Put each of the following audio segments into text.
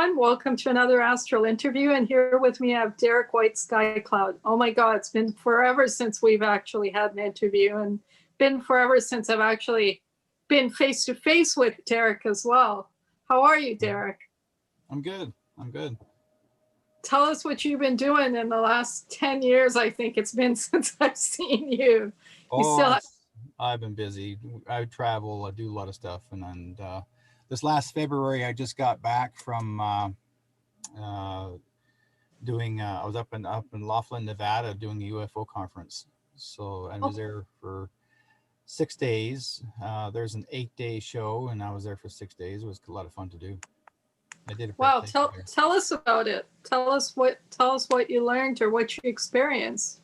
everyone. Welcome to another Astral interview. And here with me, I have Derek Whiteskycloud. Oh my God, it's been forever since we've actually had an interview, and been forever since I've actually been face to face with Derek as well. How are you, Derek? I'm good. I'm good. Tell us what you've been doing in the last 10 years, I think it's been since I've seen you. You Oh, still have, I've been busy. I travel. I do a lot of stuff, and this last February, I just got back from uh, doing. I was up in Laughlin, Nevada, doing a UFO conference. So I was oh, there for 6 days. There's an 8-day show, and I was there for 6 days. It was a lot of fun to do. I did a wow, presentation there. tell us about it. Tell us what you learned or what you experienced.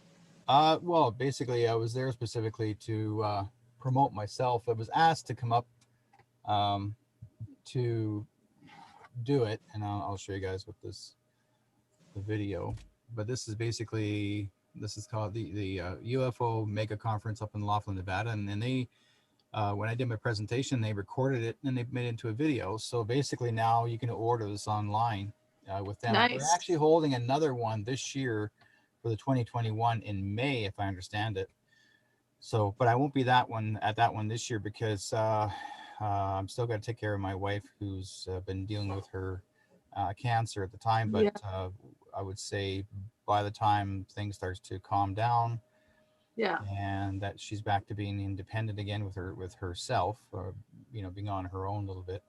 Well, basically, I was there specifically to promote myself. I was asked to come up um, to do it, and I'll show you guys what the video. But this is basically this is called the UFO Mega Conference up in Laughlin, Nevada, and then they when I did my presentation, they recorded it and they made it into a video. So basically, now you can order this online with them. They're Nice. actually holding another one this year for the 2021 in May, if I understand it. So, but I won't be that one this year because I'm still got to take care of my wife, who's been dealing with her cancer at the time. But Yeah, I would say by the time things starts to calm down yeah. and that she's back to being independent again with herself, or being on her own a little bit,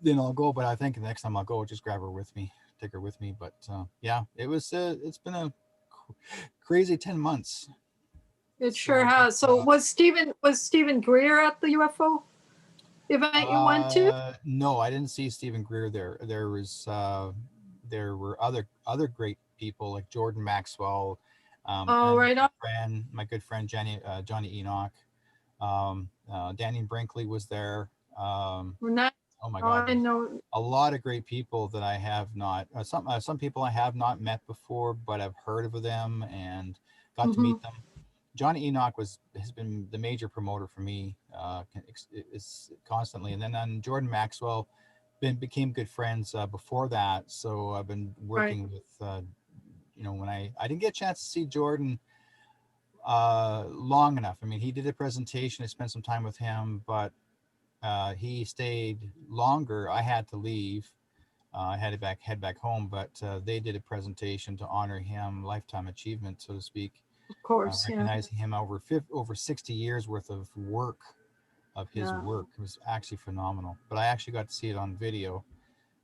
then I'll go. But I think the next time I'll go, just grab her with me, take her with me. But yeah, it's been a crazy 10 months. It sure So, has. So was Stephen Greer at the UFO event you went to? no, I didn't see Stephen Greer there. There were other great people like Jordan Maxwell, Oh, and right on. my good friend Johnny Enoch. Danny Brinkley was there. Nice. Oh my Oh, God, I there's know. a lot of great people that I have not. Some people I have not met before, but I've heard of them and got to Hmm. meet them. Johnny Enoch has been the major promoter for me, is constantly, and then Jordan Maxwell became good friends before that. So I've been Right. working with when I didn't get a chance to see Jordan long enough. I mean, he did a presentation. I spent some time with him, but he stayed longer. I had to leave. I had to head back home, but they did a presentation to honor him, lifetime achievement, so to speak, Of course. Yeah. recognizing him over 60 years worth of work, of his Yeah. work. It was actually phenomenal. But I actually got to see it on video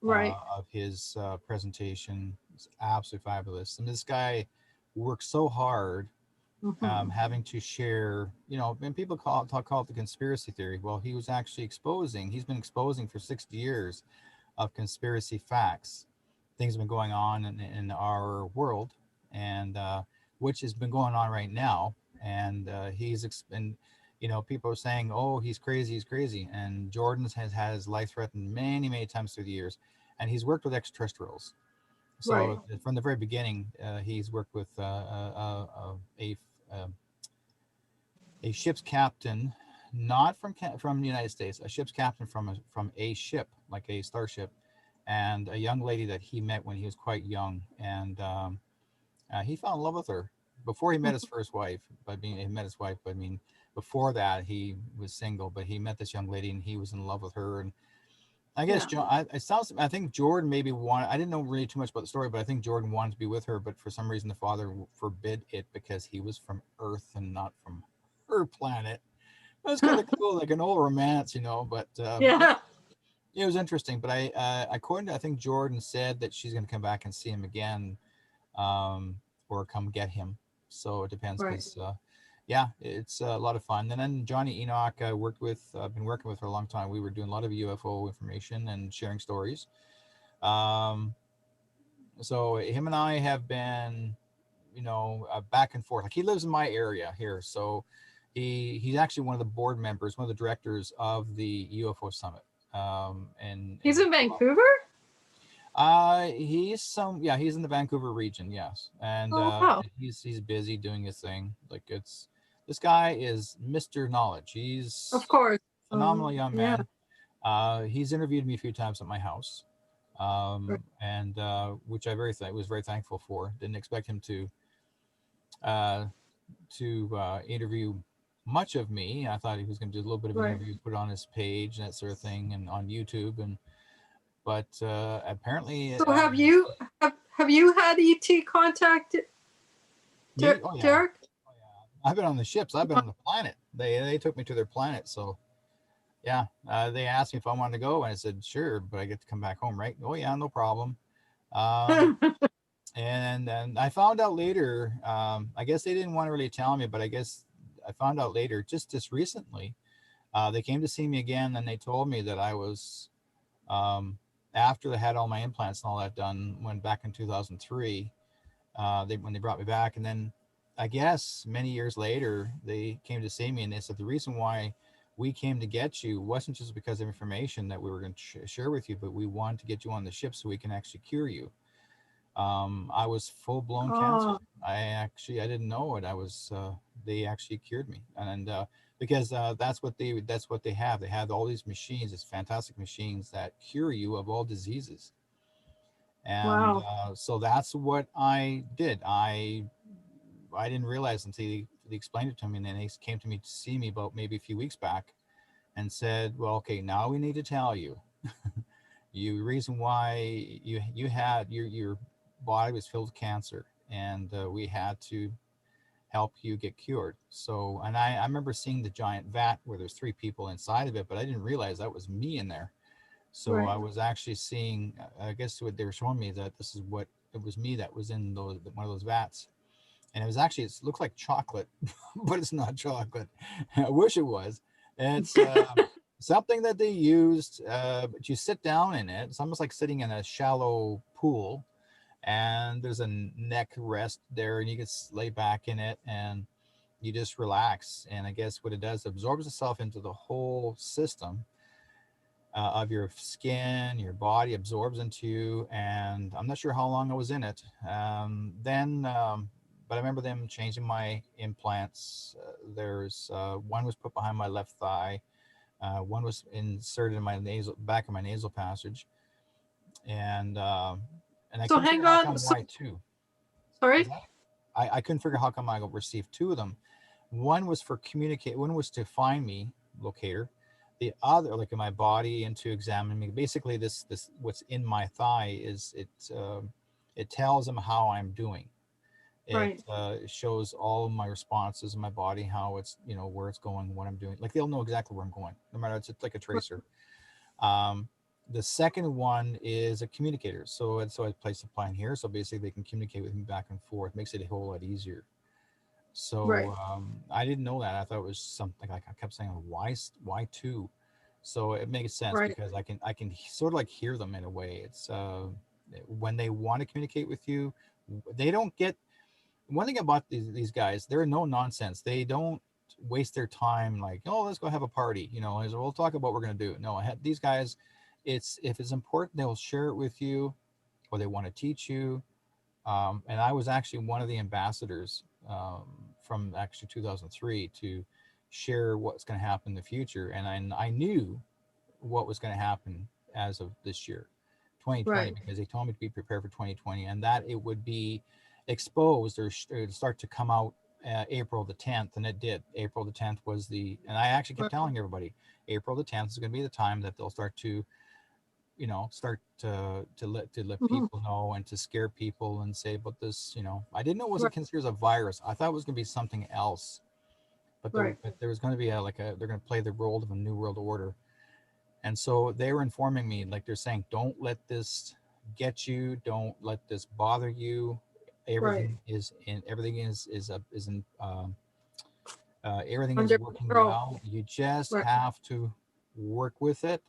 Right. of his presentation. It's absolutely fabulous. And this guy worked so hard, Hmm. having to share, and people call it the conspiracy theory. Well, he was actually he's been exposing for 60 years of conspiracy facts. Things have been going on in our world, and which has been going on right now. And and people are saying, "Oh, he's crazy." And Jordan has had his life threatened many times through the years, and he's worked with extraterrestrials. Right. So from the very beginning, he's worked with a a ship's captain, not from the United States, a ship's captain from a ship, like a starship, and a young lady that he met when he was quite young, and he fell in love with her before he met his first wife. He met his wife, but I mean, before that he was single. But he met this young lady, and he was in love with her. And I guess Yeah. John, I think Jordan maybe wanted. I didn't know really too much about the story, but I think Jordan wanted to be with her, but for some reason the father forbid it because he was from Earth and not from her planet. It was kind of cool, like an old romance, But yeah, Yeah. it was interesting. But according to, I think Jordan said that she's going to come back and see him again, or come get him. So it depends, Right. because yeah, it's a lot of fun. And then Johnny Enoch, I've been working with for a long time. We were doing a lot of UFO information and sharing stories. Um, so him and I have been, back and forth. Like, he lives in my area here, so he's actually one of the board members, one of the directors of the UFO Summit. He's In in Vancouver. he's in the Vancouver region, yes, and Oh wow. he's busy doing his thing. Like, this guy is Mr. Knowledge. Of He's course. phenomenal young Yeah. man. He's interviewed me a few times at my house. Right. and which I was very thankful for. Didn't expect him uh, to interview much of me. I thought he was going to do a little bit of an Right. interview, put it on his page and that sort of thing, and on YouTube. And but apparently, So have you had ET contact, me. Oh yeah, Derek? oh yeah. I've been on the ships. I've been on the planet. They took me to their planet. So yeah, they asked me if I wanted to go, and I said sure, but I get to come back home, right? Oh yeah, no problem. Um, and then I found out later. I guess they didn't want to really tell me, but I guess I found out later, just recently. They came to see me again, and they told me that I was um, after they had all my implants and all that done. Went back in 2003. When they brought me back, and then I guess many years later they came to see me, and they said the reason why we came to get you wasn't just because of information that we were going to share with you, but we wanted to get you on the ship so we can actually cure you. I was full blown cancer. Oh, I didn't know it. They actually cured me, and because that's what they have. They have all these machines, these fantastic machines that cure you of all diseases. And wow. so that's what I did. I didn't realize until they explained it to me, and then they came to me to see me about maybe a few weeks back, and said, "Well, okay, now we need to tell you, you reason why you had your body was filled with cancer, and we had to help you get cured." So, and I remember seeing the giant vat where there's three people inside of it, but I didn't realize that was me in there. So I Right. was actually seeing, I guess what they were showing me, that this is what it was me that was in one of those vats, and it was actually, it looks like chocolate, but it's not chocolate. I wish it was. It's something that they used, but you sit down in it. It's almost like sitting in a shallow pool, and there's a neck rest there, and you can lay back in it, and you just relax. And I guess what it does, absorbs itself into the whole system of your skin, your body absorbs into you. And I'm not sure how long I was in it. But I remember them changing my implants. There's one was put behind my left thigh, one was inserted in my nasal back of my nasal passage, and I So couldn't hang figure how on. come why two. Was Sorry. that? I couldn't figure how come I received two of them. One was for communicate. One was to find me, locator. The other, like in my body, and to examine me. Basically, this what's in my thigh is it tells them how I'm doing. It Right. shows all of my responses in my body, how it's where it's going, what I'm doing. Like they'll know exactly where I'm going, no matter it's like a Right. tracer. Um, the second one is a communicator. So I place a plan here. So basically, they can communicate with me back and forth. Makes it a whole lot easier. Right. So I didn't know that. I thought it was something like I kept saying, why two? So it makes sense Right. because I can sort of like hear them in a way. It's when they want to communicate with you, they don't get one thing about these guys. They're no nonsense. They don't waste their time like, oh, let's go have a party. We'll talk about what we're gonna do. No, these guys, it's if it's important, they'll share it with you, or they want to teach you. And I was actually one of the ambassadors from actually 2003 to share what's going to happen in the future. And I knew what was going to happen as of this year, 2020, Right. because they told me to be prepared for 2020 and that it would be exposed or start to come out April the 10th. And it did. April the 10th was and I actually kept Right. telling everybody, April the 10th is going to be the time that they'll start to start to let Mhm. people know and to scare people and say about this. I didn't know it was Right. considered a virus. I thought it was going to be something else, but Right. there was going to be they're going to play the role of a new world order. And so they were informing me, like they're saying, don't let this get you, don't let this bother you. Right. Everything is Under working control. well. You just Right. have to work with it.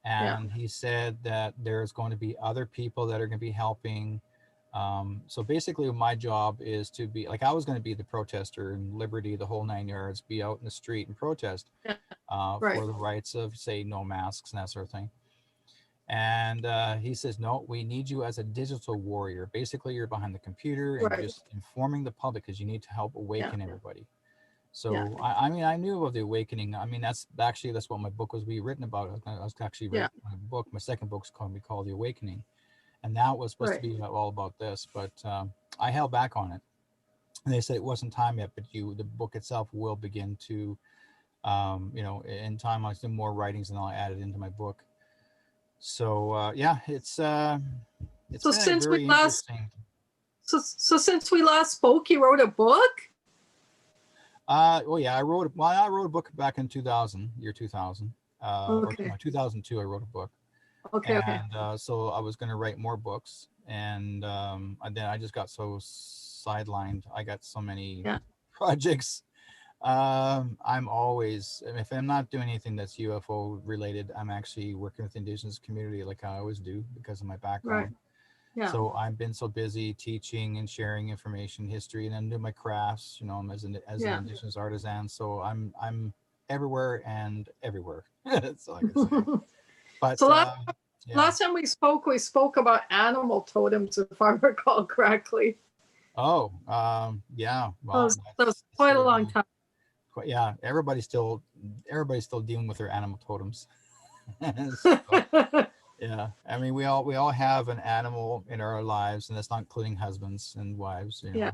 Yeah. And he said that there's going to be other people that are going to be helping. So basically, my job is to be like I was going to be the protester and liberty, the whole 9 yards, be out in the street and protest Yeah. for Right. the rights of, say, no masks and that sort of thing. And he says, no, we need you as a digital warrior. Basically, you're behind the computer and Right. just informing the public because you need to help Yeah. awaken everybody. Yeah. So I mean, I knew of the awakening. I mean, that's what my book was written about. I was actually Yeah. writing my second book's called The Awakening, and that was supposed to Right. be all about this, but I held back on it. And they said it wasn't time yet, but the book itself will begin to, in time I'll do more writings and I'll add it into my book. So yeah, it's So been a since we very last interesting. so since we last spoke, you wrote a book? Well, yeah, I wrote a book back in 2000, year 2000, or Okay. no, 2002. I wrote a book, Okay. Okay. and so I was going to write more books, and then I just got so sidelined. I got so many Yeah. projects. I'm always, if I'm not doing anything that's UFO related, I'm actually working with the indigenous community like I always do because of my Right. background. Yeah. So I've been so busy teaching and sharing information, history, and then do my crafts. I'm as an Yeah. indigenous artisan, so I'm everywhere and everywhere. That's all I can say. But So yeah. last time we spoke about animal totems, if I recall correctly. Oh, yeah. Well, That was that's quite a still long going. time. Yeah, everybody's still dealing with their animal totems. So, yeah, I mean, we all have an animal in our lives, and that's not including husbands and wives. Yeah.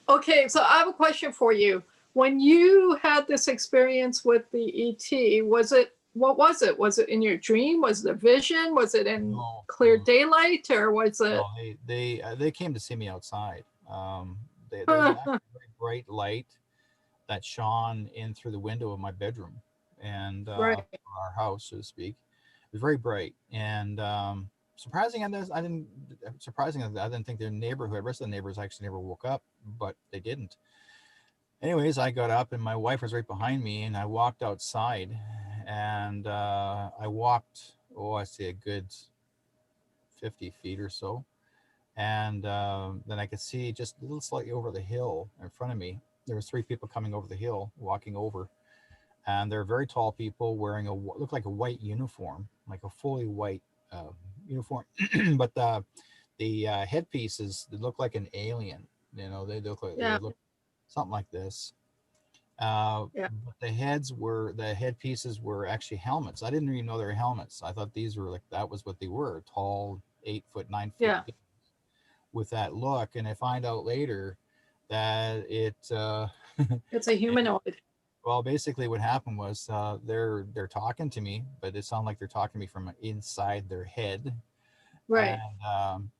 Okay, so I have a question for you. When you had this experience with the ET, what was it? Was it in your dream? Was it a vision? Was it in No, clear no, daylight, or was no. it? They came to see me outside. There was actually a very bright light that shone in through the window of my bedroom and Right. our house, so to speak. It was very bright and surprising. I didn't think the neighborhood, rest of the neighbors actually never woke up, but they didn't. Anyways, I got up and my wife was right behind me, and I walked outside, and I walked, I say a good 50 feet or so, and then I could see just a little slightly over the hill in front of me. There was three people coming over the hill, walking over, and they're very tall people wearing look like a white uniform, like a fully white uniform, but the headpieces they look like an alien. They Yeah. look something like this. Yeah. But the headpieces were actually helmets. I didn't even know they were helmets. I thought these were that was what they were, tall, 8 foot, 9 foot Yeah. with that look. And I find out later that It's a humanoid. well, basically what happened was they're talking to me, but it sounded like they're talking to me from inside their head. Right. And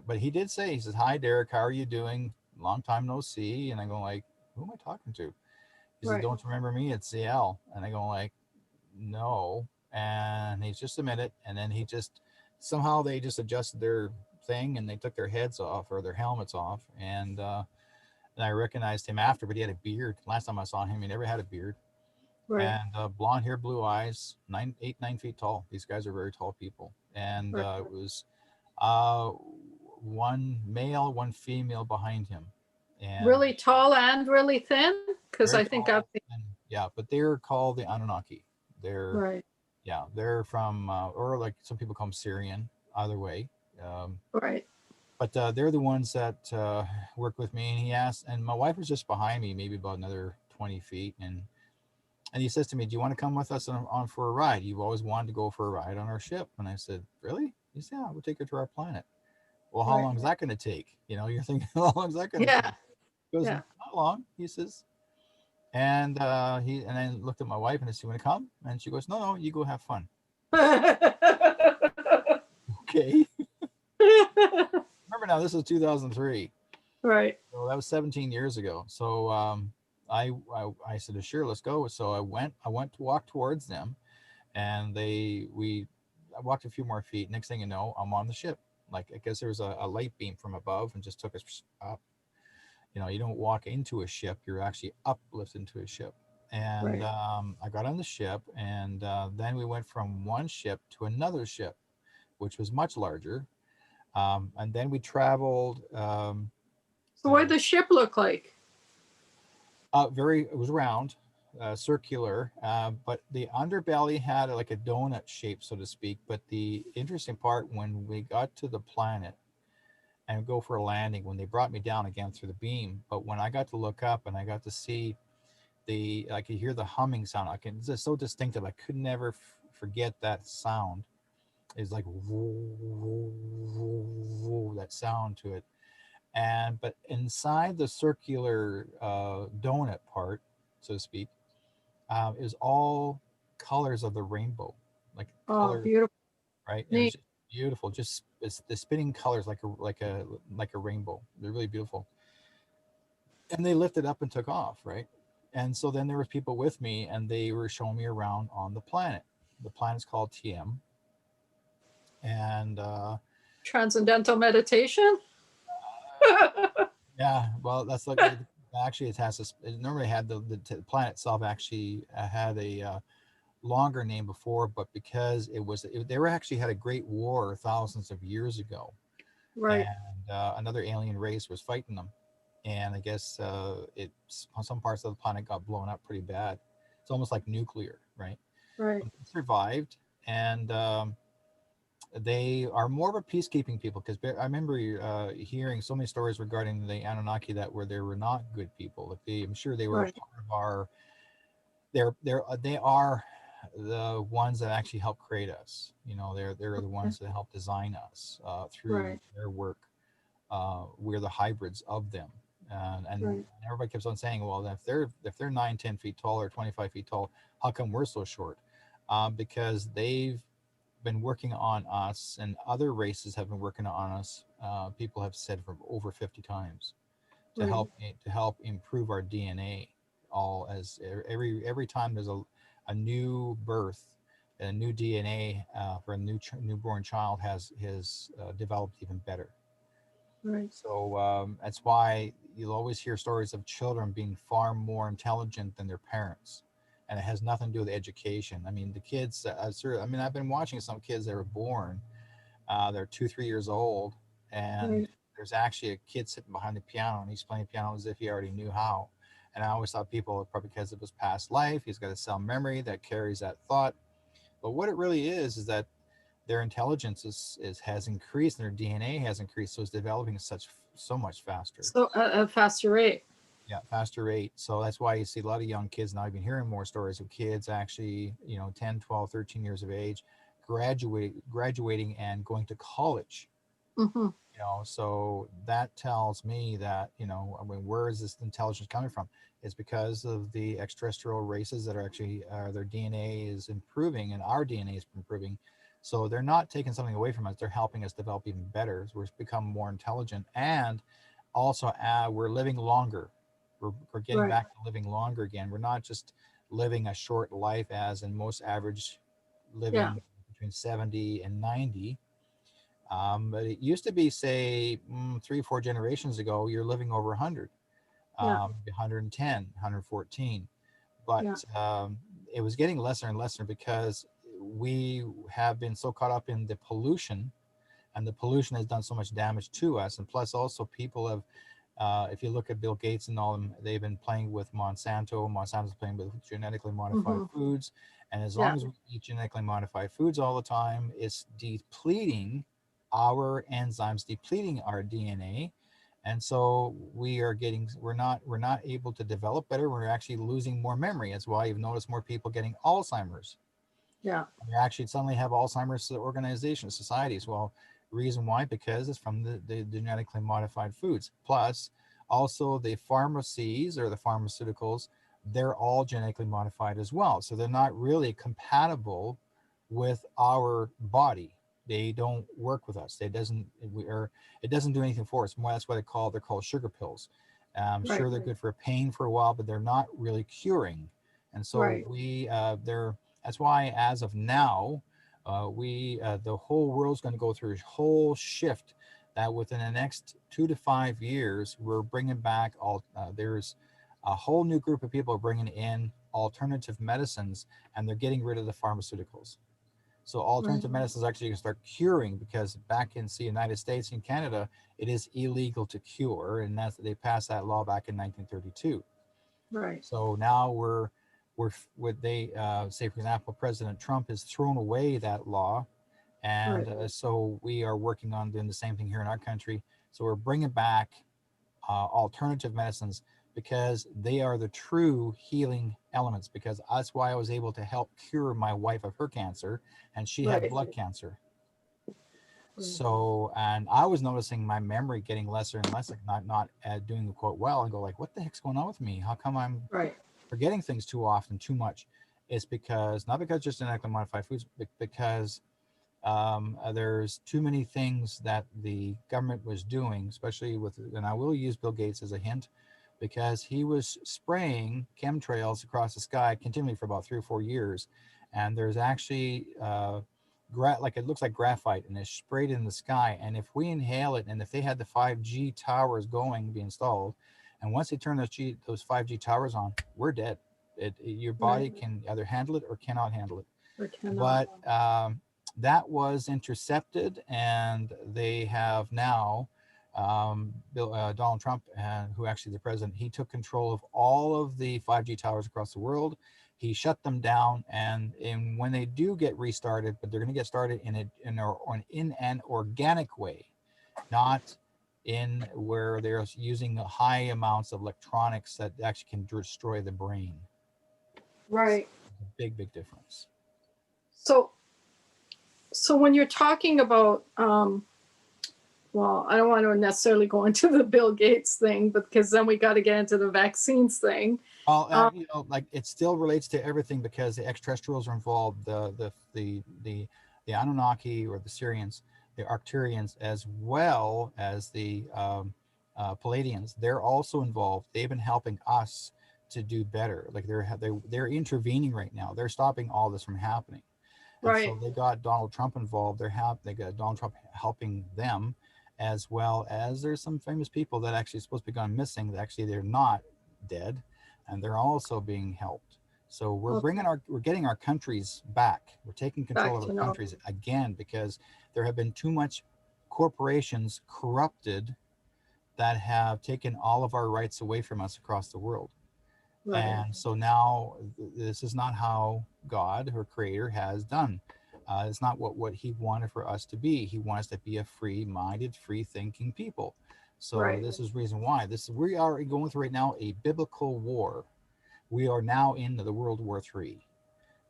but he did say, he says, "Hi, Derek, how are you doing? Long time no see." And I go like, "Who am I talking to?" He says, Right. "Don't you remember me? It's CL." And I go like, "No." And he's just a minute, and then he just somehow they just adjusted their thing and they took their heads off or their helmets off, and I recognized him after, but he had a beard. Last time I saw him, he never had a beard. Right. And blonde hair, blue eyes, 9 feet tall. These guys are very tall people. And Right. it was uh, one male, one female behind him. And Really tall and really thin, because very I think I've tall. And yeah, but they're called the Anunnaki. They're, right. yeah, they're from, or like some people call them Syrian, either way. Um, Right. but they're the ones that work with me. And he asked, and my wife was just behind me, maybe about another 20 feet. And he says to me, "Do you want to come with us on for a ride? You've always wanted to go for a ride on our ship." And I said, "Really?" He said, "Yeah, we'll take her to our planet." Well, how Right. long is that going to take? You're thinking, how long is that going to Yeah. take? He goes, Yeah. "Not long," he says. And I looked at my wife and I said, "You want to come?" And she goes, "No, no, you go have fun." Okay. Remember now, this is 2003. Right. So that was 17 years ago. So I said, "Sure, let's go." So I went to walk towards them, and I walked a few more feet. Next thing you know, I'm on the ship. Like I guess there was a light beam from above and just took us up. You don't walk into a ship; you're actually uplifted into a ship. And Right. I got on the ship, and then we went from one ship to another ship, which was much larger. And then we traveled. So what did the ship look like? It was round, circular, but the underbelly had like a donut shape, so to speak. But the interesting part, when we got to the planet and go for a landing when they brought me down again through the beam. But when I got to look up and I got to see I could hear the humming sound. It's just so distinctive. I could never forget that sound. It's like woo, woo, woo, woo, that sound to it. But inside the circular donut part, so to speak, is all colors of the rainbow, like Oh, color, beautiful. right? And it was Neat. just beautiful. Just it's the spinning colors like a rainbow. They're really beautiful. And they lifted up and took off, right? And so then there was people with me, and they were showing me around on the planet. The planet's called TM, and Transcendental meditation. yeah, well, that's like actually it has this. It normally had the planet itself actually had a longer name before, but because they were actually had a great war thousands of years ago, Right, and another alien race was fighting them, and I guess some parts of the planet got blown up pretty bad. It's almost like nuclear, right? right. But they survived, and they are more of a peacekeeping people, because I remember hearing so many stories regarding the Anunnaki that they were not good people. Like I'm sure they were Right. part of our. They are the ones that actually help create us. You know, they're the ones that help design us through Right. their work. We're the hybrids of them, and Right. everybody keeps on saying, well, if they're 9, 10 feet tall or 25 feet tall, how come we're so short? Because they've been working on us, and other races have been working on us. People have said for over 50 times to Right. help improve our DNA. All as every time there's a new birth, a new DNA for a newborn child has developed even better. Right. So that's why you'll always hear stories of children being far more intelligent than their parents, and it has nothing to do with education. I mean, the kids. I've been watching some kids that were born. They're 2, 3 years old, and Right. there's actually a kid sitting behind the piano, and he's playing piano as if he already knew how. And I always thought people, probably because of his past life, he's got a cell memory that carries that thought. But what it really is that their intelligence has increased, and their DNA has increased, so it's developing so much faster. So a faster rate. Yeah, faster rate. So that's why you see a lot of young kids now. I've been hearing more stories of kids actually, 10, 12, 13 years of age, graduating and going to college. Mm-hmm. So that tells me that, I mean, where is this intelligence coming from? It's because of the extraterrestrial races that are actually their DNA is improving, and our DNA is improving. So they're not taking something away from us, they're helping us develop even better. So we're become more intelligent, and also we're living longer. We're getting Right. back to living longer again. We're not just living a short life as in most average, Yeah. living between 70 and 90. But it used to be, say, 3, 4 generations ago, you're living over 100, Yeah. 110, 114. Yeah. But it was getting lesser and lesser because we have been so caught up in the pollution, and the pollution has done so much damage to us. And plus, also, people have, if you look at Bill Gates and all them, they've been playing with Monsanto. Monsanto's playing with genetically modified Mm-hmm. foods. And as Yeah. long as we eat genetically modified foods all the time, it's depleting our enzymes, depleting our DNA. And so we're not able to develop better. We're actually losing more memory. That's why you've noticed more people getting Alzheimer's. Yeah. We actually suddenly have Alzheimer's organizations, societies. Well, reason why? Because it's from the genetically modified foods. Plus, also the pharmacies or the pharmaceuticals, they're all genetically modified as well. So they're not really compatible with our body. They don't work with us. It doesn't do anything for us. That's why they're called sugar pills. Right. Sure, they're good for pain for a while, but they're not really curing. And so Right. they're that's why, as of now, the whole world's going to go through a whole shift. That within the next 2 to 5 years, we're bringing back all. There's a whole new group of people bringing in alternative medicines, and they're getting rid of the pharmaceuticals. So Right. alternative medicines actually going to start curing, because back in the United States and Canada, it is illegal to cure, and they passed that law back in 1932. Right. So now would they say, for example, President Trump has thrown away that law, and Right. so we are working on doing the same thing here in our country So we're bringing back alternative medicines because they are the true healing elements. Because that's why I was able to help cure my wife of her cancer, and she had Right. blood cancer. Mhm. So, and I was noticing my memory getting lesser and less, like not doing the quote well, and go like, what the heck's going on with me? How come I'm Right. forgetting things too often, too much? It's because not because just genetically modified foods, but because there's too many things that the government was doing, especially with, and I will use Bill Gates as a hint, because he was spraying chemtrails across the sky continually for about 3 or 4 years, and there's actually like it looks like graphite, and it's sprayed in the sky. And if we inhale it, and if they had the 5G towers going, be installed, and once they turn those 5G towers on, we're dead. Your Right. body can either handle it or cannot handle it. Or cannot. But that was intercepted, and they have now Donald Trump, who actually the president, he took control of all of the 5G towers across the world. He shut them down, and when they do get restarted, but they're going to get started in an organic way, not in where they're using high amounts of electronics that actually can destroy the brain. Right. Big difference. So, so when you're talking about, well, I don't want to necessarily go into the Bill Gates thing, but because then we got to get into the vaccines thing. Well, like it still relates to everything because the extraterrestrials are involved, the Anunnaki or the Syrians, the Arcturians, as well as the Palladians. They're also involved. They've been helping us to do better. Like they're intervening right now. They're stopping all this from happening. And Right. so they got Donald Trump involved. They got Donald Trump helping them, as well as there's some famous people that actually supposed to be gone missing. That actually they're not dead, and they're also being helped. So Okay. we're getting our countries back. We're taking control Back of to our normal. countries again because there have been too much corporations corrupted that have taken all of our rights away from us across the world. Right. And so now this is not how God, her creator, has done. It's not what he wanted for us to be. He wants us to be a free-minded, free-thinking people. So Right. this is reason why we are going through right now a biblical war. We are now in the World War III,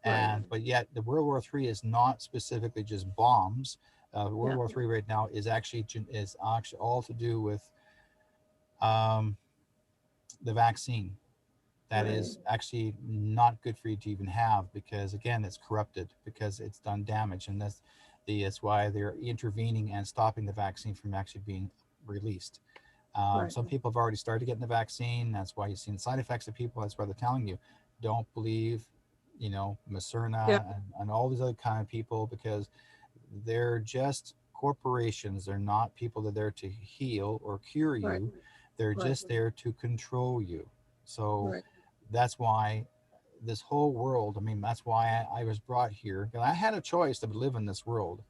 Right. but yet the World War III is not specifically just bombs. World Yeah. War III right now is actually all to do with um, the vaccine. That Right. is actually not good for you to even have because again it's corrupted because it's done damage, and that's why they're intervening and stopping the vaccine from actually being released. Right. Some people have already started getting the vaccine. That's why you've seen side effects of people. That's why they're telling you don't believe Yeah. Macerna and all these other kind of people because they're just corporations. They're not people that are there to heal or cure Right. you. They're Right. just there to control you. So Right. that's why this whole world, I mean, that's why I was brought here. I had a choice to live in this world.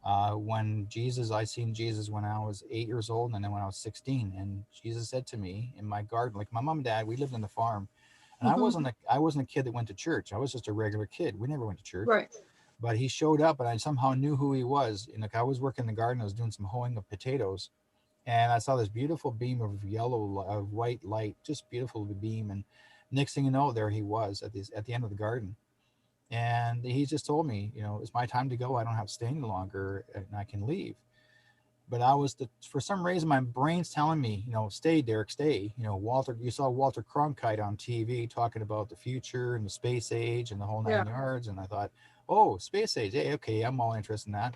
When I seen Jesus when I was 8 years old, and then when I was 16, and Jesus said to me in my garden, like my mom and dad, we lived on the farm, and Hmm. I wasn't a kid that went to church. I was just a regular kid. We never went to church, Right. but he showed up, and I somehow knew who he was. And like I was working in the garden, I was doing some hoeing of potatoes, and I saw this beautiful beam of white light, just beautiful beam. And next thing you know, there he was at the end of the garden, and he just told me, it's my time to go. I don't have to stay any longer, and I can leave. But for some reason, my brain's telling me, stay, Derek, stay. Walter, you saw Walter Cronkite on TV talking about the future and the space age and the whole Yeah. 9 yards, and I thought, oh, space age, hey, okay, I'm all interested in that.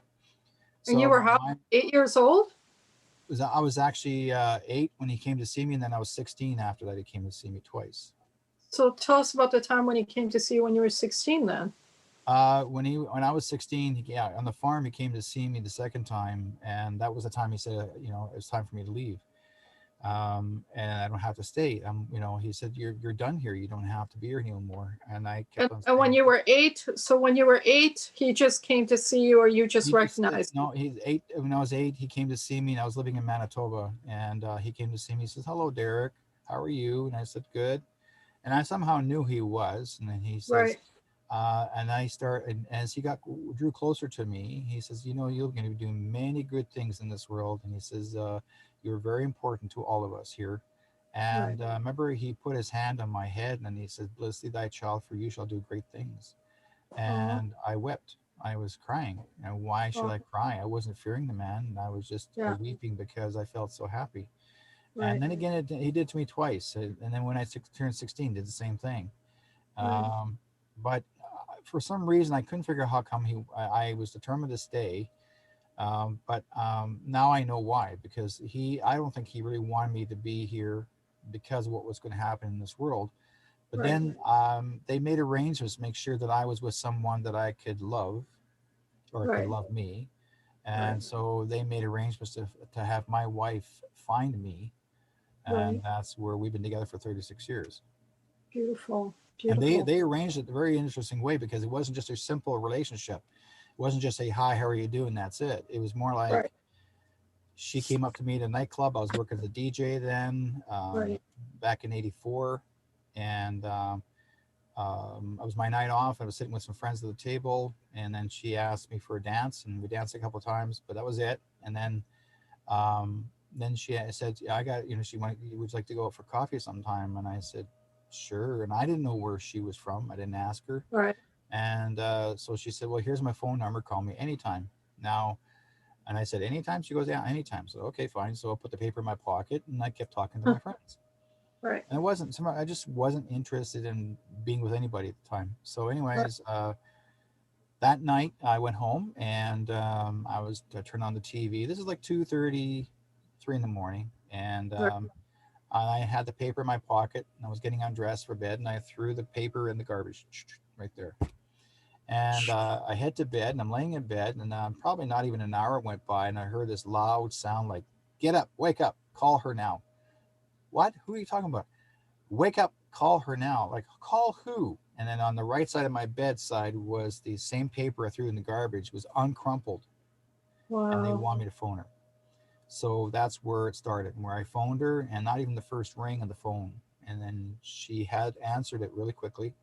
And you So were my how, mind 8 years old? I was actually 8 when he came to see me, and then I was 16 after that. He came to see me twice. So tell us about the time when he came to see you when you were 16 then. When I was 16, yeah, on the farm, he came to see me the second time, and that was the time he said, it's time for me to leave, and I don't have to stay. He said, you're done here. You don't have to be here anymore. And I kept on And when saying, you were 8, so when you were 8, he just came to see you or you just he just recognized him? no, he's 8. When I was 8, he came to see me, and I was living in Manitoba, and he came to see me. He says, "Hello, Derek. How are you?" And I said, "Good." And I somehow knew he was. And then he says, Right. And I start, and as he drew closer to me, he says, you know, you're going to be doing many good things in this world. And he says, you're very important to all of us here. Right. And remember, he put his hand on my head and he said, blessed be thy child, for you shall do great things. Oh, And I wept. I was crying. And why should oh, I cry? I wasn't fearing the man. And I was just yeah. weeping because I felt so happy. And Right. then again, he did to me twice. And then when I turned 16, did the same thing. Right. But for some reason, I couldn't figure out how come I was determined to stay. But now I know why, because I don't think he really wanted me to be here because of what was going to happen in this world. But Right. then they made arrangements to make sure that I was with someone that I could love or could Right. love me. Right. And so they made arrangements to have my wife find me. And Right. that's where we've been together for 36 years. Beautiful. And they Beautiful. they arranged it a very interesting way, because it wasn't just a simple relationship. It wasn't just a hi, how are you doing, that's it. It was more Right. like she came up to me at a nightclub. I was working as a DJ then, Right. back in '84, and it was my night off. I was sitting with some friends at the table, and then she asked me for a dance, and we danced a couple of times, but that was it. And then she said, "I got, she wanted, would you like to go out for coffee sometime?" And I said, "Sure." And I didn't know where she was from. I didn't ask her. Right. And so she said, "Well, here's my phone number. Call me anytime." Now, and I said, "Anytime?" She goes, "Yeah, anytime." So, okay, fine. So I put the paper in my pocket and I kept talking to my friends. Right. And I just wasn't interested in being with anybody at the time. So, Right. anyways, that night I went home and I turned on the TV. This is like 2:30, 3 in the morning. And Right. I had the paper in my pocket and I was getting undressed for bed and I threw the paper in the garbage right there. And I head to bed and I'm laying in bed and probably not even an hour went by and I heard this loud sound like, "Get up, wake up, call her now." What? Who are you talking about? "Wake up, call her now." Like, call who? And then on the right side of my bedside was the same paper I threw in the garbage, was uncrumpled, and they Wow. want me to phone her. So that's where it started, where I phoned her, and not even the first ring of the phone. And then she had answered it really quickly.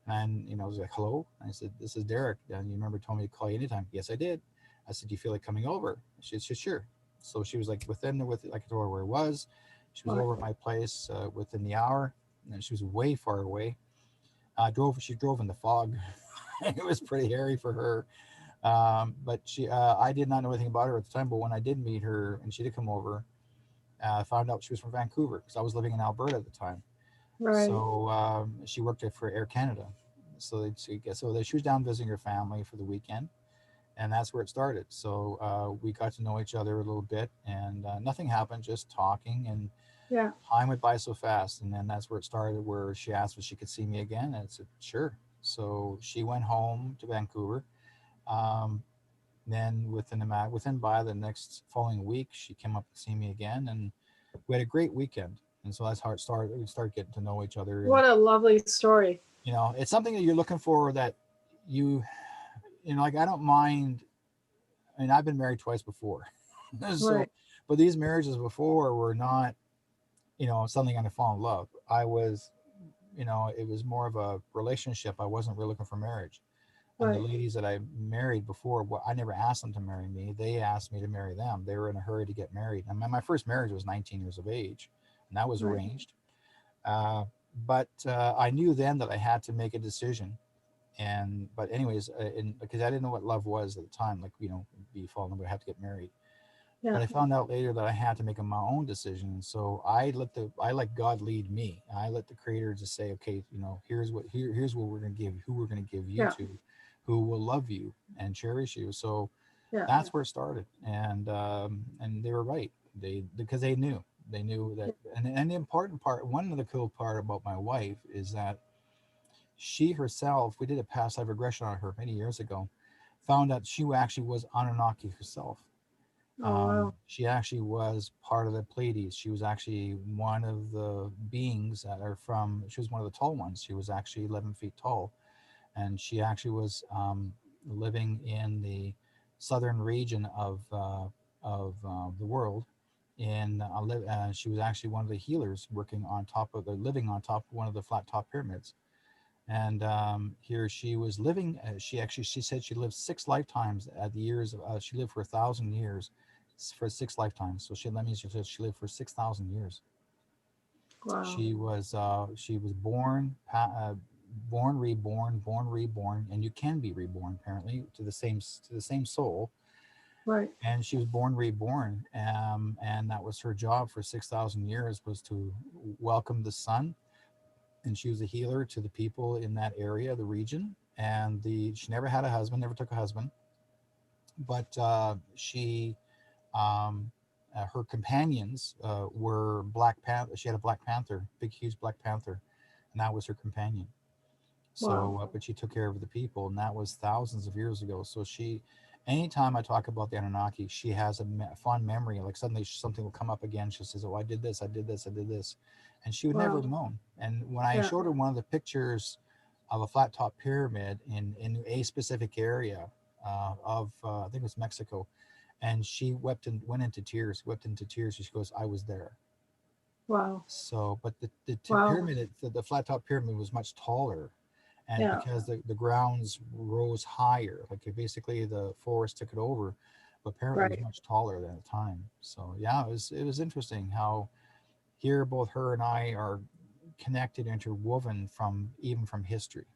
And, I was like, "Hello?" And I said, "This is Derek. And you remember told me to call you anytime?" "Yes, I did." I said, "Do you feel like coming over?" She said, "Sure." So she was like I could tell her where it was. She was Right. over at my place within the hour. And she was way far away. She drove in the fog. It was pretty hairy for her. But I did not know anything about her at the time. But when I did meet her and she did come over, I found out she was from Vancouver because I was living in Alberta at the time. Right. So she worked for Air Canada. She was down visiting her family for the weekend, and that's where it started. So we got to know each other a little bit, and nothing happened, just talking, and Yeah. time went by so fast. And then that's where it started, where she asked if she could see me again, and I said sure. So she went home to Vancouver. Um, then within by the next following week, she came up to see me again, and we had a great weekend. And so that's how it started. We started getting to know each other, and What a lovely story. it's something that you're looking for, that you like, I don't mind. I mean, I've been married twice before. So, Right. but these marriages before were not, something I'm gonna fall in love. It was more of a relationship. I wasn't really looking for marriage. And the Right. ladies that I married before, well, I never asked them to marry me. They asked me to marry them. They were in a hurry to get married. And my first marriage was 19 years of age, and that was Right. arranged. But I knew then that I had to make a decision. But anyways, because I didn't know what love was at the time, like, be fall in love, have to get married. Yeah. But I found out later that I had to make my own decision. So I let God lead me. I let the Creator just say, okay, here's what we're gonna give, who we're gonna give you Yeah. to, who will love you and cherish you. So Yeah. that's where it started. And they were right. Because they knew that. And the important part, one of the cool part about my wife is that she herself, we did a past life regression on her many years ago, found out she actually was Anunnaki herself. Oh, wow. She actually was part of the Pleiades. She was actually one of the beings that are from, she was one of the tall ones. She was actually 11 feet tall. And she actually was living in the southern region of the world. She was actually one of the healers living on top of one of the flat top pyramids. And here she was living. She said she lived 6 lifetimes at the years. She lived for 1,000 years, for 6 lifetimes. So that means she lived for 6,000 years. Wow. She was born, born, reborn, and you can be reborn apparently to the same soul. Right. And she was born, reborn, and that was her job for 6,000 years, was to welcome the sun. And she was a healer to the people in that area, the region. And she never had a husband, never took a husband, but her companions were Black Panther. She had a Black Panther, big, huge Black Panther, and that was her companion. Wow. So, but she took care of the people, and that was thousands of years ago. So anytime I talk about the Anunnaki, she has a fond memory. Like suddenly something will come up again. She says, "Oh, I did this, I did this, I did this," and she would never Wow. have known. And when I Yeah. showed her one of the pictures of a flat top pyramid in a specific area I think it was Mexico, and she went into tears, wept into tears. She goes, "I was there." Wow. So, but the Wow. pyramid, the flat top pyramid was much taller, and Yeah. because the grounds rose higher, like basically the forest took it over, but apparently it was Right. much taller than the time. So yeah, it was interesting how here both her and I are connected, interwoven from history.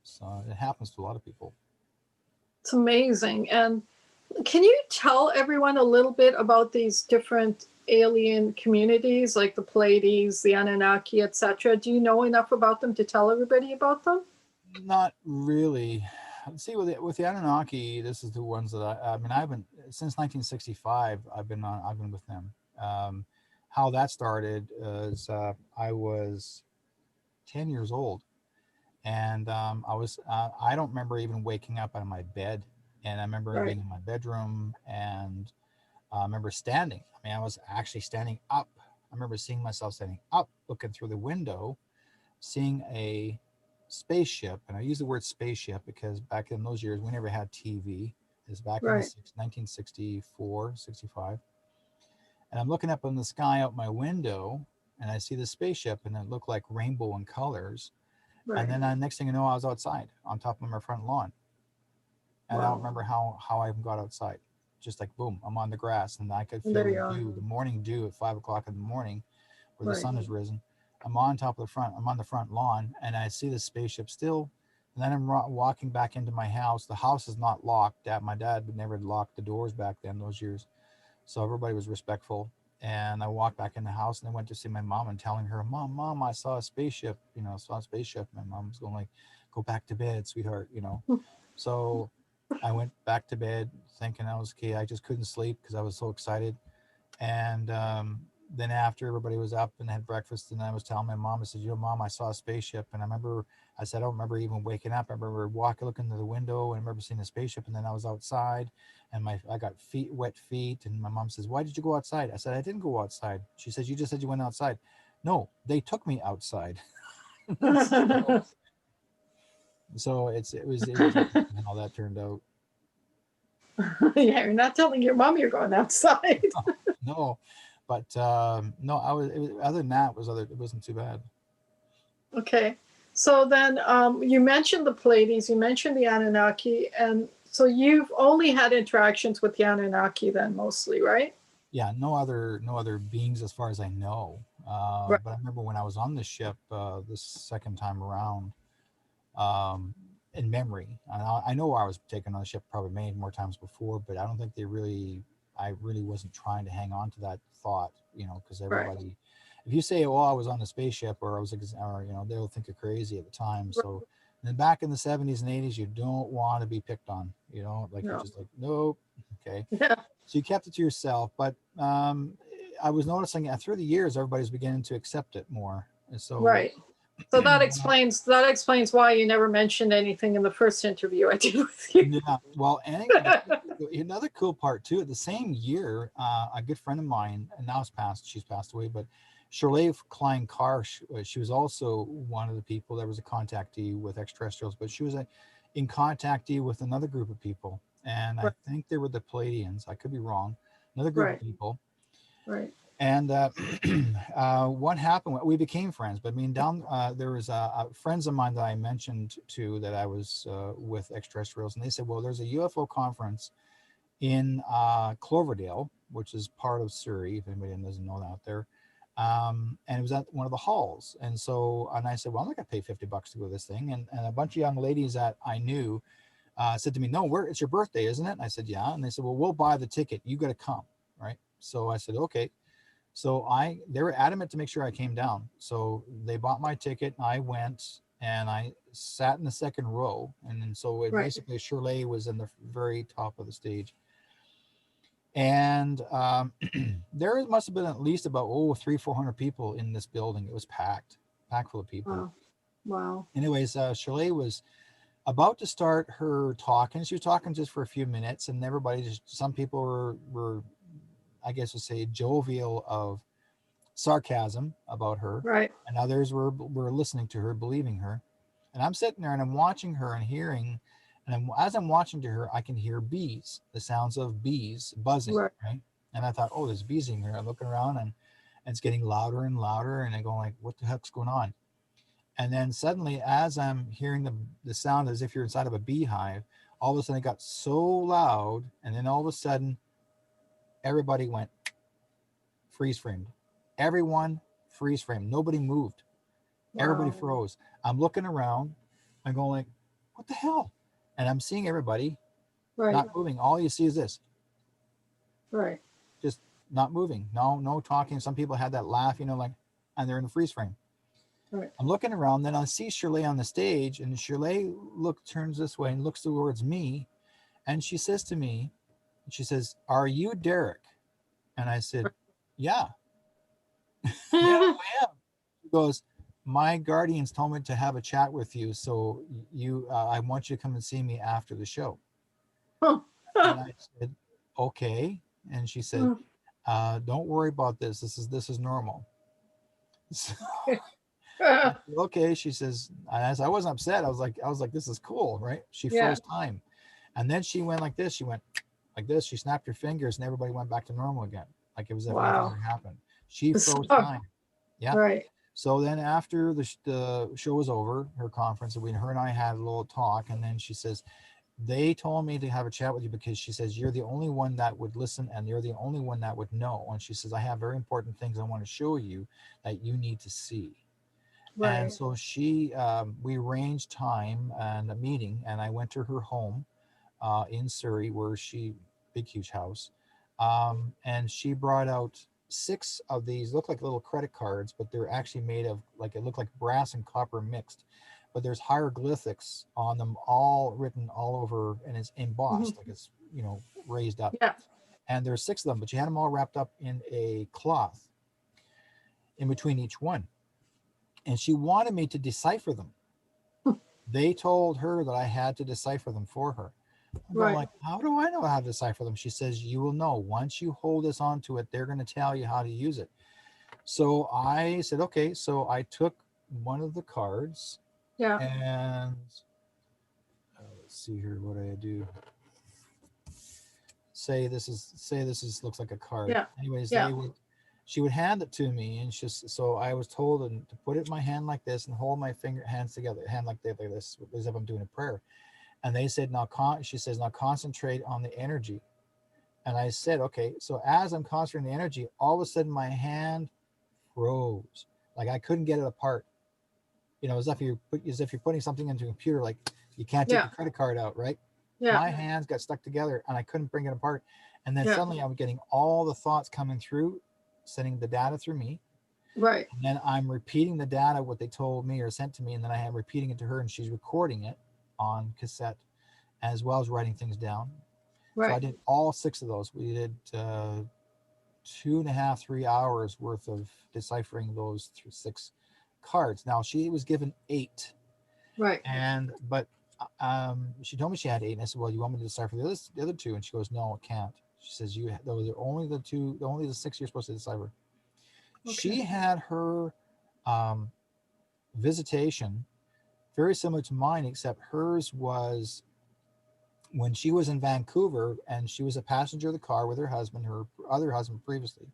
So it happens to a lot of people. It's amazing. And can you tell everyone a little bit about these different alien communities, like the Pleiades, the Anunnaki, etc.? Do you know enough about them to tell everybody about them? Not really. See, with the Anunnaki, this is the ones that I mean, I've been since 1965. I've been with them. How that started is I was 10 years old, and I don't remember even waking up out of my bed, and I remember Right. being in my bedroom, and I remember standing. I mean, I was actually standing up. I remember seeing myself standing up, looking through the window, seeing a spaceship. And I use the word spaceship because back in those years, we never had TV. It's back in the Right. 1964, 65. And I'm looking up in the sky out my window, and I see the spaceship, and it looked like rainbow in colors. And Right. then next thing you know, I was outside on top of my front lawn. And I don't Wow. remember how I even got outside. Just like boom, I'm on the grass, and I could And feel there the you are. dew, the morning dew at 5 o'clock in the morning, where the Right. sun has risen. I'm on top of the front. I'm on the front lawn, and I see the spaceship still. And then I'm walking back into my house. The house is not locked. My dad would never lock the doors back then those years, so everybody was respectful. And I walked back in the house, and I went to see my mom and telling her, "Mom, I saw a spaceship. I saw a spaceship." My mom's going like, "Go back to bed, sweetheart." So I went back to bed thinking I was okay. I just couldn't sleep because I was so excited. And then after everybody was up and had breakfast, and I was telling my mom, I said, Mom, I saw a spaceship. And I said, I don't remember even waking up. I remember looking through the window, and I remember seeing a spaceship. And then I was outside, and I got wet feet. And my mom says, why did you go outside? I said, I didn't go outside. She says, you just said you went outside. No, they took me outside. so, so it was interesting how that turned out. Yeah, you're not telling your mom you're going outside. No, but no, other than that it wasn't too bad. Okay. So then you mentioned the Pleiades, you mentioned the Anunnaki, and so you've only had interactions with the Anunnaki then mostly, right? Yeah, no other beings as far as I know. Right. But I remember when I was on the ship this second time around, um, in memory, and I know I was taken on the ship probably many more times before, but I don't think I really wasn't trying to hang on to that thought, because Right. everybody, if you say, "Oh, I was on the spaceship," or they'll think you're crazy at the time. Right. So, and then back in the 70s and 80s, you don't want to be picked on, like you're No. just like, nope, okay. Yeah. So you kept it to yourself, but I was noticing through the years, everybody's beginning to accept it more. And so, Right. So that explains why you never mentioned anything in the first interview I did with you. yeah, well, and another cool part too, the same year, a good friend of mine, and now she's passed away, but Shirley Klein Carr, she was also one of the people that was a contactee with extraterrestrials, but she was in contactee with another group of people. And I Right. think they were the Palladians. I could be wrong. Another group of Right. people. Right. And what happened? We became friends, but I mean, there was friends of mine that I mentioned to that I was with extraterrestrials, and they said, well, there's a UFO conference in Cloverdale, which is part of Surrey, if anybody doesn't know that out there. And it was at one of the halls. And so, and I said, well, I'm not going to pay $50 to go to this thing. And a bunch of young ladies that I knew said to me, no, it's your birthday, isn't it? And I said, yeah. And they said, well, we'll buy the ticket. You got to come. Right. So I said, okay. So they were adamant to make sure I came down. So they bought my ticket. I went and I sat in the second row. And then so it Right. basically Shirley was in the very top of the stage. And there must have been at least about 300-400 people in this building. It was packed full of people. Wow. Wow. Anyways, Shirley was about to start her talk, and she was talking just for a few minutes, and some people were I guess we'll say jovial of sarcasm about her, Right. and others were listening to her, believing her. And I'm sitting there and I'm watching her and hearing, and as I'm watching to her, I can hear bees, the sounds of bees buzzing, Right. right? And I thought, oh, there's bees in here. I'm looking around and it's getting louder and louder, and I go like, what the heck's going on? And then suddenly, as I'm hearing the sound as if you're inside of a beehive, all of a sudden it got so loud, and then all of a sudden everybody went freeze framed. Everyone freeze framed. Nobody moved. Wow. Everybody froze. I'm looking around. I'm going like, what the hell? And I'm seeing everybody Right. not moving. All you see is this. Right. Just not moving. No talking. Some people had that laugh, like, and they're in the freeze frame. Right. I'm looking around. Then I see Shirley on the stage, and Shirley turns this way and looks towards me, and she says to me, she says, "Are you Derek?" And I said, "Yeah." "Yeah, I am." She goes, "My guardians told me to have a chat with you, so I want you to come and see me after the show." And I said, "Okay." And she said, "Don't worry about this. This is normal." So, I said, okay. She says, as I wasn't upset, I was like, this is cool, right? She froze time, and then she went like this. She went like this. She snapped her fingers, and everybody went back to normal again, like it was if nothing ever happened. She froze time. Yeah. Right. So then after the show was over, her conference, her and I had a little talk, and then she says, they told me to have a chat with you because she says, you're the only one that would listen and you're the only one that would know. And she says, I have very important things I want to show you that you need to see. Right. And so we arranged time and a meeting, and I went to her home in Surrey, where big, huge house. And she brought out 6 of these, look like little credit cards, but they're actually made of, like, it looked like brass and copper mixed, but there's hieroglyphics on them, all written all over, and it's embossed, like it's, raised up. Yeah. And there's 6 of them, but she had them all wrapped up in a cloth in between each one. And she wanted me to decipher them. They told her that I had to decipher them for her. I'm like, how do I know how to decipher them? She says, you will know. Once you hold this onto it, they're going to tell you how to use it. So I said, okay. So I took one of the cards. Yeah. And let's see here. What do I do? Say this looks like a card. Yeah. Anyways, she would hand it to me, and so I was told to put it in my hand like this and hold my hands together, hand like this, as if I'm doing a prayer. And they said, she says, now concentrate on the energy. And I said, okay. So as I'm concentrating the energy, all of a sudden my hand froze. Like I couldn't get it apart. As if you're putting something into a computer, like you can't take a credit card out, right? Yeah. My hands got stuck together and I couldn't bring it apart. And then suddenly I was getting all the thoughts coming through, sending the data through me. Right. And then I'm repeating the data, what they told me or sent to me. And then I am repeating it to her, and she's recording it on cassette, as well as writing things down. Right. So I did all 6 of those. We did 2.5, 3 hours worth of deciphering those 6 cards. Now she was given 8. Right. But she told me she had 8, and I said, well, you want me to decipher the other 2? And she goes, no, I can't. She says, those are only the 6 you're supposed to decipher. Okay. She had her visitation very similar to mine, except hers was when she was in Vancouver, and she was a passenger of the car with her husband, her other husband previously.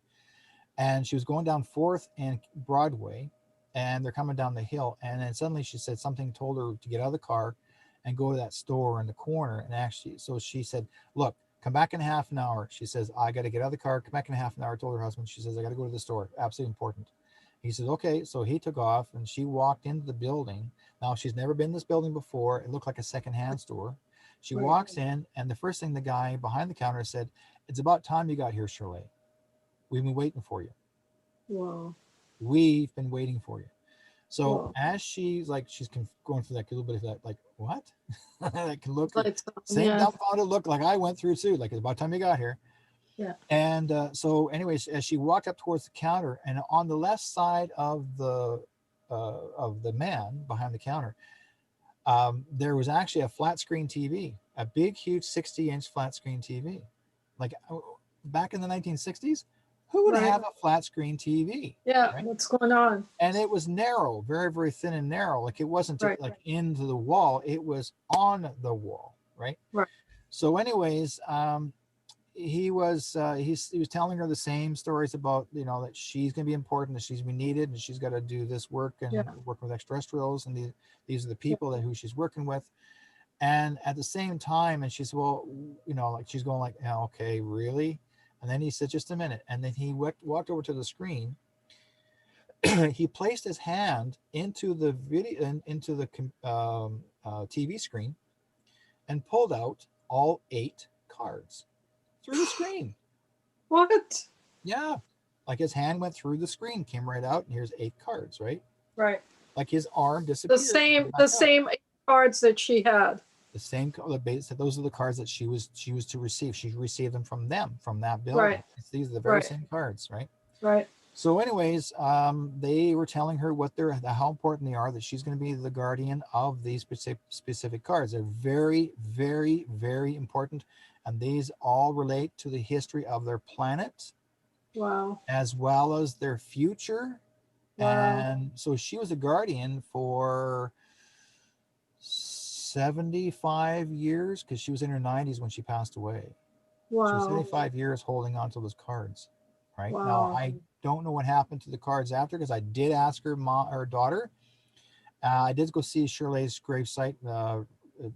and she was going down 4th and Broadway, and they're coming down the hill, and then suddenly she said something told her to get out of the car and go to that store in the corner. And actually, so she said, look, come back in half an hour. She says, I got to get out of the car, come back in half an hour. Told her husband, she says, I got to go to the store, absolutely important. He says, okay. So he took off, and she walked into the building. Now, she's never been in this building before. It looked like a secondhand store. She Right. walks in, and the first thing the guy behind the counter said, it's about time you got here, Shirley. We've been waiting for you. Wow. We've been waiting for you. So Wow. as she's like, going through that little bit of that, like, what? That can look, Like, same yeah. dumbfounded look like I went through too, like it's about time you got here. Yeah. And so anyways, as she walked up towards the counter, and on the left side of the man behind the counter, there was actually a flat screen TV, a big, huge 60-inch flat screen TV. Like back in the 1960s, who would Right. have a flat screen TV? Yeah. Right? What's going on? And it was narrow, very, very thin and narrow. Like it wasn't Right. like into the wall, it was on the wall, right? Right. So anyways, he was telling her the same stories about, that she's going to be important, that she's been needed, and she's got to do this work and Yeah. work with extraterrestrials, and these are the Yeah. people that who she's working with. And at the same time, and she said, well, like she's going like, oh, okay, really? And then he said, just a minute. And then he walked over to the screen. He placed his hand into the video, into the TV screen, and pulled out all 8 cards through the screen. What? Yeah, like his hand went through the screen, came right out, and here's 8 cards, right? Right. Like his arm disappeared. The same cards that she had. The same. Those are the cards that she was to receive. She received them from that building. Right. These are the very Right. same cards, right? Right. So anyways, they were telling her how important they are, that she's going to be the guardian of these specific cards. They're very, very, very important. And these all relate to the history of their planet. Wow. As well as their future. Wow. And so she was a guardian for 75 years, because she was in her 90s when she passed away. Wow. She was 75 years holding on to those cards. Right. Wow. Now, I don't know what happened to the cards after, because I did ask her daughter. I did go see Shirley's gravesite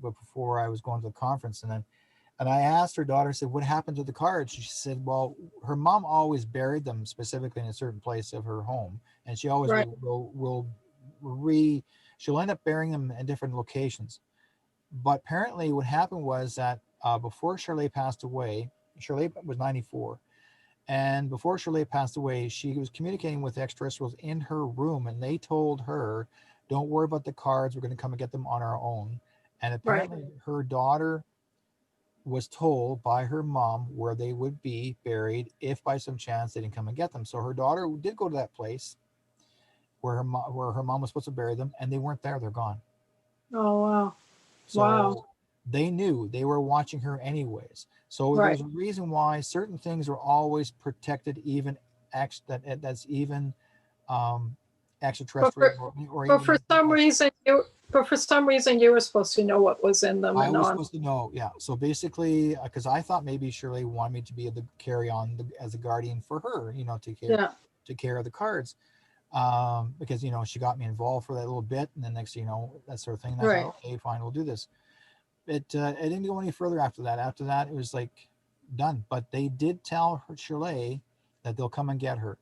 before I was going to the conference, and I asked her daughter, I said, what happened to the cards? She said, well, her mom always buried them specifically in a certain place of her home, and she always Right. she'll end up burying them in different locations. But apparently, what happened was that before Shirley passed away, Shirley was 94. And before Shirley passed away, she was communicating with extraterrestrials in her room, and they told her, don't worry about the cards. We're going to come and get them on our own. And apparently her daughter was told by her mom where they would be buried if by some chance they didn't come and get them. So her daughter did go to that place where her mom was supposed to bury them, and they weren't there. They're gone. Oh, wow. So Wow. they knew, they were watching her anyways. So there's a reason why certain things are always protected, even that's even extraterrestrial. But for some reason you were supposed to know what was in them. I was supposed to know, yeah. So basically, because I thought maybe Shirley wanted me to be the carry on as a guardian for her, take care of the cards, because she got me involved for that little bit, and then next thing you know, that sort of thing. And I thought, okay, fine, we'll do this. It didn't go any further after that. After that, it was like done. But they did tell Shirley that they'll come and get her.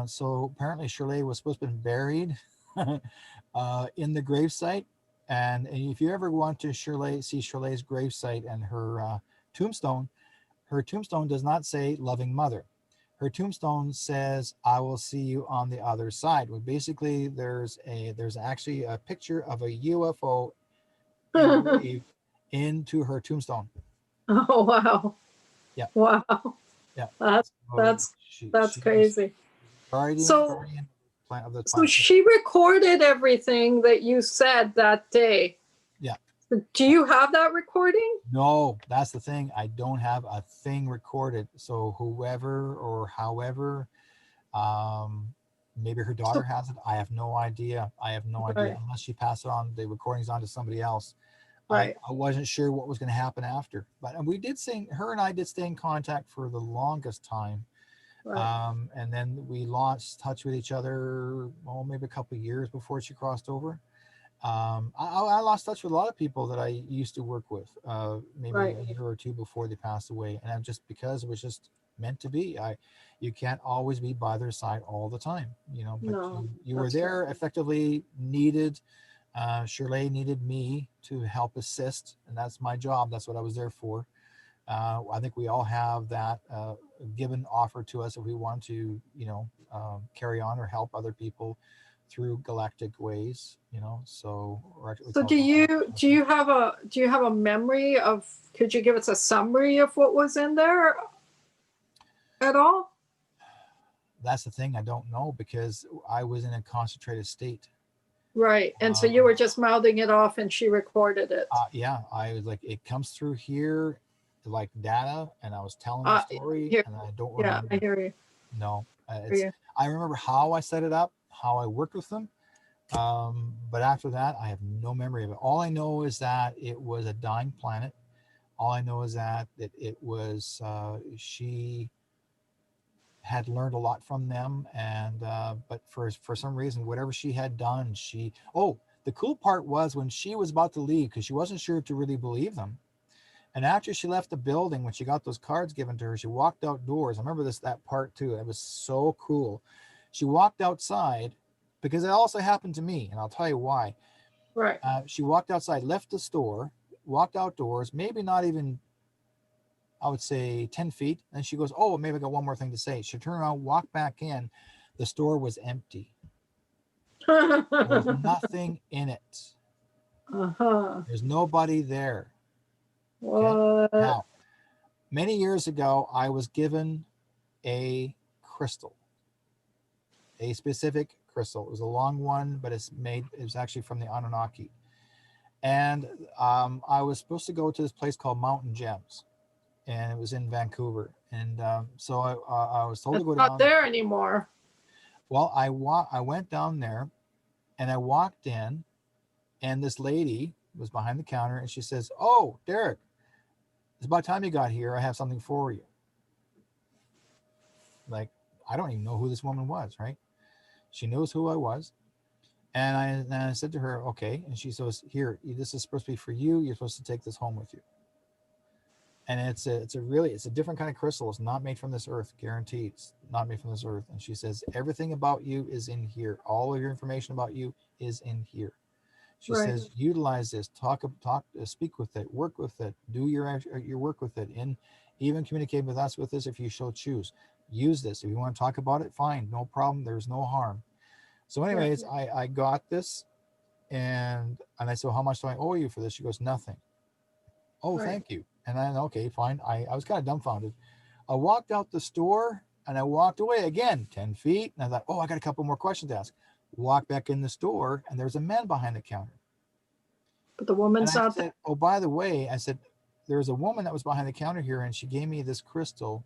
So apparently Shirley was supposed to be buried in the gravesite. And if you ever want to see Shirley's gravesite and her tombstone does not say loving mother. Her tombstone says, I will see you on the other side. Well, basically, there's actually a picture of a UFO engraved into her tombstone. Oh, wow. Yeah. Wow. Yeah. That's crazy. So she recorded everything that you said that day. Yeah. Do you have that recording? No, that's the thing. I don't have a thing recorded. So whoever or however, maybe her daughter has it. I have no idea. Unless she passed it on, the recordings on to somebody else. Right. I wasn't sure what was going to happen after, but her and I did stay in contact for the longest time. Right. And then we lost touch with each other, well, maybe a couple of years before she crossed over. I lost touch with a lot of people that I used to work with, maybe Right. a year or two before they passed away, and I'm just because it was just meant to be. You can't always be by their side all the time, but No, you were that's right. there, effectively needed. Shirley needed me to help assist, and that's my job. That's what I was there for. I think we all have that given offer to us if we want to, carry on or help other people through galactic ways, So we So call it. do you have a memory of, could you give us a summary of what was in there at all? That's the thing. I don't know because I was in a concentrated state. Right. And so you Um, were just mouthing it off and she recorded it. yeah, I was like, it comes through here like data, and I was telling the Uh, story, here, and I don't yeah, I remember. hear you. No, Hear it's. you. I remember how I set it up, how I worked with them. But after that, I have no memory of it. All I know is that it was a dying planet. All I know is that it was she had learned a lot from them, and but for some reason, whatever she had done, she. Oh, the cool part was when she was about to leave because she wasn't sure to really believe them. And after she left the building, when she got those cards given to her, she walked outdoors. I remember that part too. It was so cool. She walked outside because it also happened to me, and I'll tell you why. Right. She walked outside, left the store, walked outdoors, maybe not even, I would say, 10 feet. And she goes, oh, maybe I got one more thing to say. She turned around, walked back in. The store was empty. There was nothing in it. Uh-huh. There's nobody there. Okay. What? Now, many years ago, I was given a crystal, a specific crystal. It was a long one, but it was actually from the Anunnaki. And I was supposed to go to this place called Mountain Gems, and it was in Vancouver. And so I was told to It's go not down. there anymore. Well, I went down there, and I walked in, and this lady was behind the counter, and she says, "Oh, Derek, it's about time you got here. I have something for you." Like, I don't even know who this woman was, right? She knows who I was. And I said to her, okay. And she says, here, this is supposed to be for you. You're supposed to take this home with you. And it's a different kind of crystal. It's not made from this earth, guaranteed. It's not made from this earth. And she says, everything about you is in here. All of your information about you is in here. She Right. says, utilize this, speak with it, work with it, do your work with it, and even communicate with us with this if you so choose. Use this. If you want to talk about it, fine, no problem. There's no harm. So, Yeah. anyways, I got this, and I said, well, how much do I owe you for this? She goes, nothing. Oh, Right. thank you. And then, okay, fine. I was kind of dumbfounded. I walked out the store and I walked away again, 10 feet. And I thought, oh, I got a couple more questions to ask. Walk back in the store, and there's a man behind the counter. But the And woman's I not there. said, oh, by the way, I said, there's a woman that was behind the counter here, and she gave me this crystal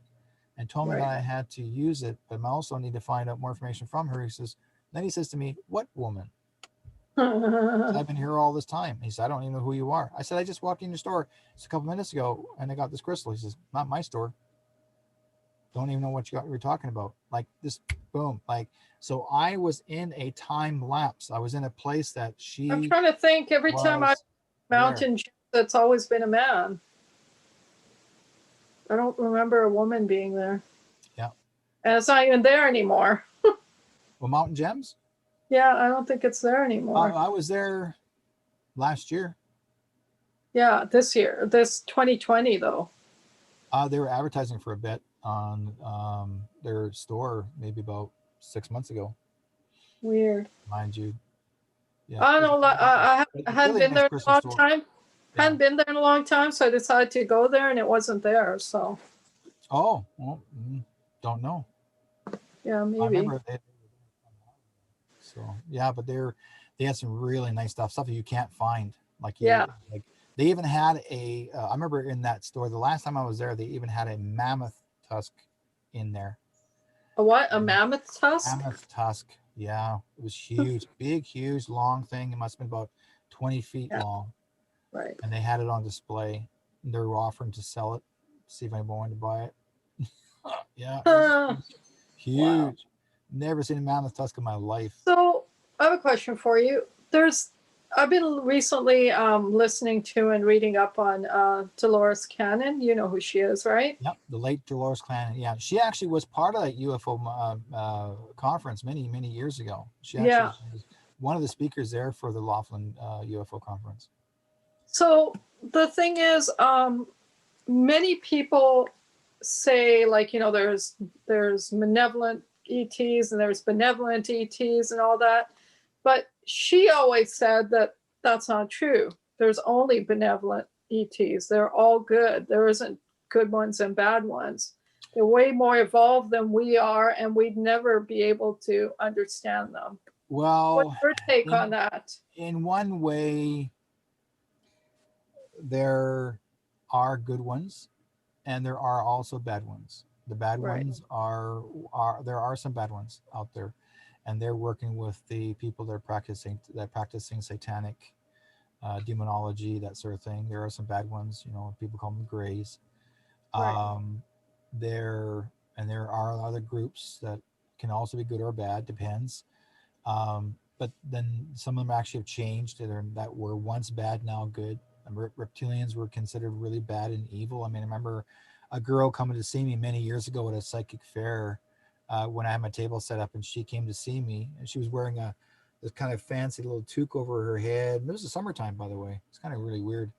and told me that Right. I had to use it, but I also need to find out more information from her. Then he says to me, what woman? I've been here all this time. He said, I don't even know who you are. I said, I just walked in your store just a couple minutes ago and I got this crystal. He says, not my store. Don't even know what you're talking about. Like this, boom. Like, so I was in a time lapse. I was in a place that I'm she trying to think, every time I was there. mountain, that's always been a man. I don't remember a woman being there. Yeah. And it's not even there anymore. Well, Mountain Gems, Yeah, I don't think it's there anymore. I was there last year. Yeah, this year, this 2020 though. They were advertising for a bit on their store maybe about 6 months ago, Weird. mind you. Yeah. I don't know. I hadn't Really been nice there in a crystal long store. time. Yeah. Hadn't been there in a long time, so I decided to go there, and it wasn't there. So Oh, well, don't know. yeah, I maybe. remember they. So yeah, but they had some really nice stuff that you can't find. Yeah. Like they even had a. I remember in that store the last time I was there, they even had a mammoth tusk in there. A what? A mammoth tusk? Mammoth tusk. Yeah, it was huge, big, huge, long thing. It must have been about 20 feet Yeah. long, Right. and they had it on display. They were offering to sell it, see if anyone wanted to buy it. Yeah, Wow. Huge. Never seen a mammoth tusk in my life. So I have a question for you. I've been recently listening to and reading up on Dolores Cannon. You know who she is, right? Yep, the late Dolores Cannon. Yeah, she actually was part of that UFO conference many years ago. She actually Yeah. was one of the speakers there for the Laughlin UFO conference. So the thing is, many people say, like, there's malevolent ETs and there's benevolent ETs and all that, but she always said that that's not true. There's only benevolent ETs. They're all good. There isn't good ones and bad ones. They're way more evolved than we are, and we'd never be able to understand them. What's Well, your take on in that? in one way, there are good ones, and there are also bad ones. The bad Right, ones are there are some bad ones out there, and they're working with the people that are practicing satanic demonology, that sort of thing. There are some bad ones, people call them grays. right, Um, there are other groups that can also be good or bad, depends. But then some of them actually have changed. That were once bad, now good. Reptilians were considered really bad and evil. I mean, I remember a girl coming to see me many years ago at a psychic fair when I had my table set up, and she came to see me, and she was wearing this kind of fancy little toque over her head. And it was the summertime, by the way. It's kind of really weird.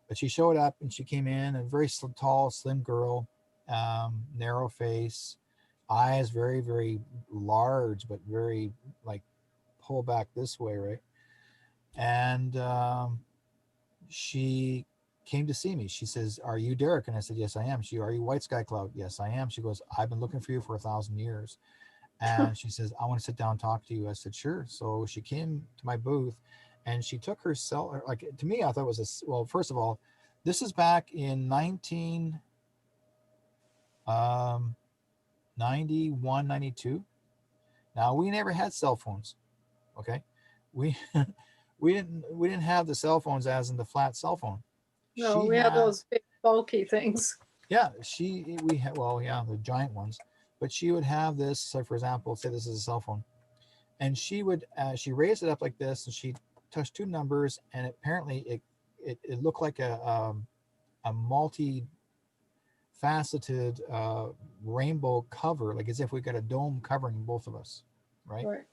But she showed up, and she came in, a very tall, slim girl, narrow face, eyes very large, but very like pull back this way, right? And she came to see me. She says, "Are you Derek?" And I said, "Yes, I am." "Are you Whiteskycloud?" "Yes, I am." She goes, "I've been looking for you for 1,000 years." And she says, "I want to sit down and talk to you." I said, "Sure." So she came to my booth, and she took her cell. Like, to me, I thought it was well. First of all, this is back in 1991, 92. Now, we never had cell phones. Okay, we we didn't have the cell phones as in the flat cell phone. no, She we had had, those big bulky things. yeah, we had, well, yeah, the giant ones, but she would have this. So, for example, say this is a cell phone, and she raised it up like this, and she touched two numbers, and apparently it looked like a multi faceted rainbow cover, like as if we got a dome covering both of us, right? Right,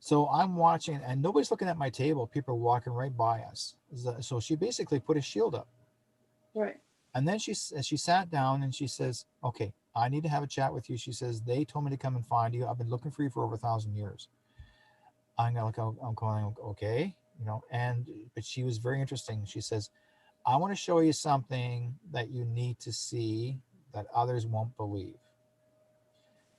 So I'm watching, and nobody's looking at my table. People are walking right by us. So she basically put a shield up, right, and then she sat down, and she says, "Okay, I need to have a chat with you." She says, "They told me to come and find you. I've been looking for you for over 1,000 years." I'm like, I'm going, okay, And but she was very interesting. She says, "I want to show you something that you need to see that others won't believe."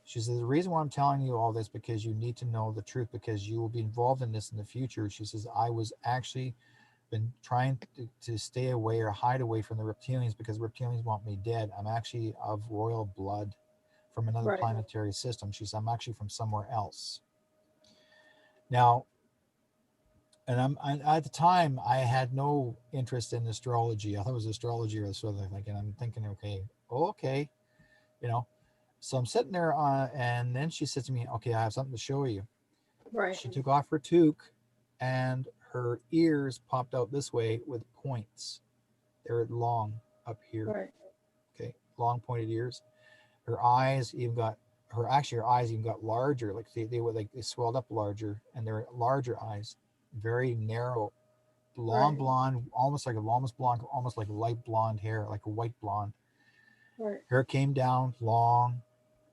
She says, "The reason why I'm telling you all this, because you need to know the truth, because you will be involved in this in the future." She says, "I was actually been trying to stay away or hide away from the reptilians because reptilians want me dead. I'm actually of royal blood from another right. planetary system." She says, "I'm actually from somewhere else." Now, at the time, I had no interest in astrology. I thought it was astrology or sort of like, and I'm thinking, okay, you know. So I'm sitting there, and then she said to me, "Okay, I have something to show you." Right, She took off her toque, and her ears popped out this way with points. They're long up here. right, Okay, long pointed ears. Her eyes even got her eyes even got larger. Like they were like they swelled up larger, and they're larger eyes, very narrow, long right, blonde, almost blonde, almost like light blonde hair, like a white blonde. right. Hair came down long,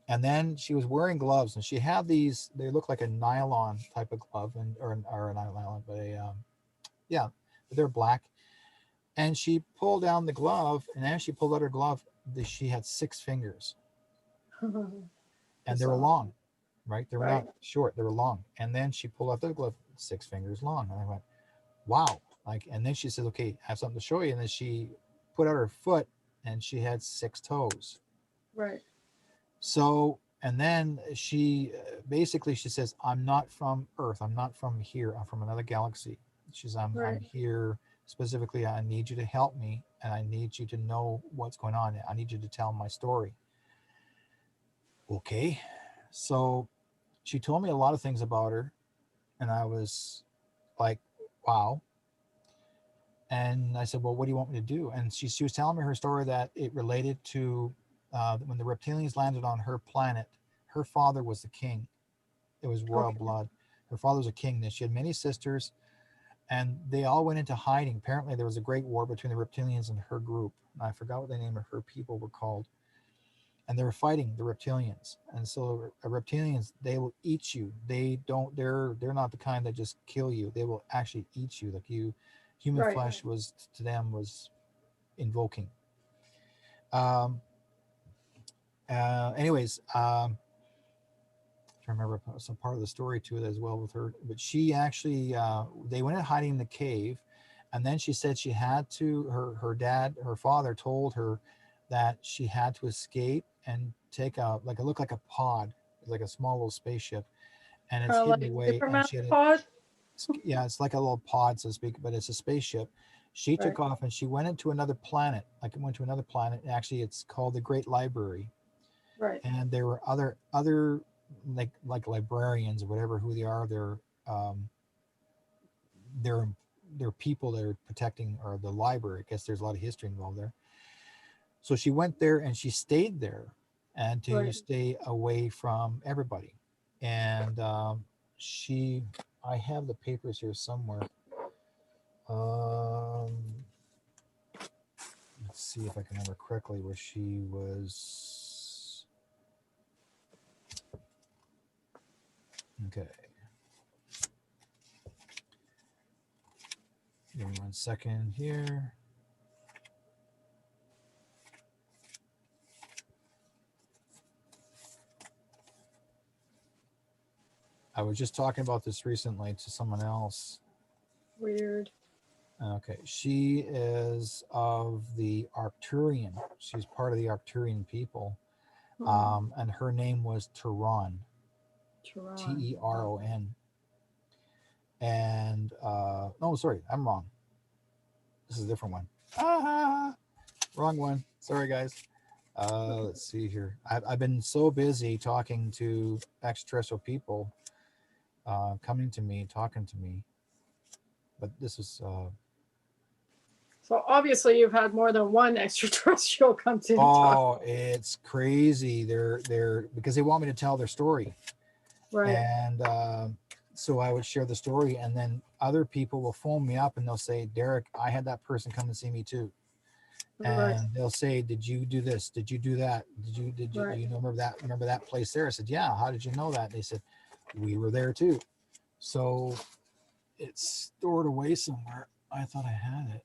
and then she was wearing gloves, and she had these. They look like a nylon type of glove, or a nylon, but yeah, they're black. And she pulled down the glove, and as she pulled out her glove, she had 6 fingers, and they That's were all. long, right? They were Right, not short; they were long. And then she pulled out the glove, 6 fingers long, and I went, "Wow!" Like, and then she said, "Okay, I have something to show you." And then she put out her foot, and she had 6 toes. right, So, and then she basically she says, "I'm not from Earth. I'm not from here. I'm from another galaxy." She says, I'm right. here specifically. I need you to help me, and I need you to know what's going on. I need you to tell my story." Okay. So she told me a lot of things about her, and I was like, wow. And I said, well, what do you want me to do? And she was telling me her story that it related to when the reptilians landed on her planet. Her father was the king. It was royal Okay. blood. Her father was a king. Then she had many sisters, and they all went into hiding. Apparently, there was a great war between the reptilians and her group. And I forgot what the name of her people were called. And they were fighting the reptilians. And so reptilians, they will eat you. They don't. They're not the kind that just kill you. They will actually eat you. Like you, human Right. flesh was to them was invoking. Um, anyways, I remember some part of the story to it as well with her. But she actually, they went in hiding in the cave, and then she said she had to. Her dad, her father, told her that she had to escape and take a like it looked like a pod, like a small little spaceship, and it's Kind of hidden like away. And Superman she had a pod. yeah, it's like a little pod, so to speak, but it's a spaceship. She Right. took off and she went into another planet. Like it went to another planet. Actually, it's called the Great Library, Right. and there were other like librarians or whatever who they are. Um, they're they're people that are protecting or the library. I guess there's a lot of history involved there. So she went there and she stayed there, and to Right. stay away from everybody. And she, I have the papers here somewhere. Um, let's see if I can remember correctly where she was. Okay, give me 1 second here. I was just talking about this recently to someone else. Weird. Okay, she is of the Arcturian. She's part of the Arcturian people, Hmm. and her name was Tehran, Tehran. Teron. And no, sorry, I'm wrong. This is a different one. Ah, wrong one. Sorry, guys. Let's see here. I've been so busy talking to extraterrestrial people, coming to me, talking to me. But this is So obviously you've had more than one extraterrestrial come to talk. oh, it's crazy. They're because they want me to tell their story, Right. and so I would share the story, and then other people will phone me up and they'll say, "Derek, I had that person come and see me too." Right. And they'll say, "Did you do this? Did you do that? Do Right. you know remember that place there?" I said, "Yeah." "How did you know that?" They said, "We were there too." So it's stored away somewhere. I thought I had it.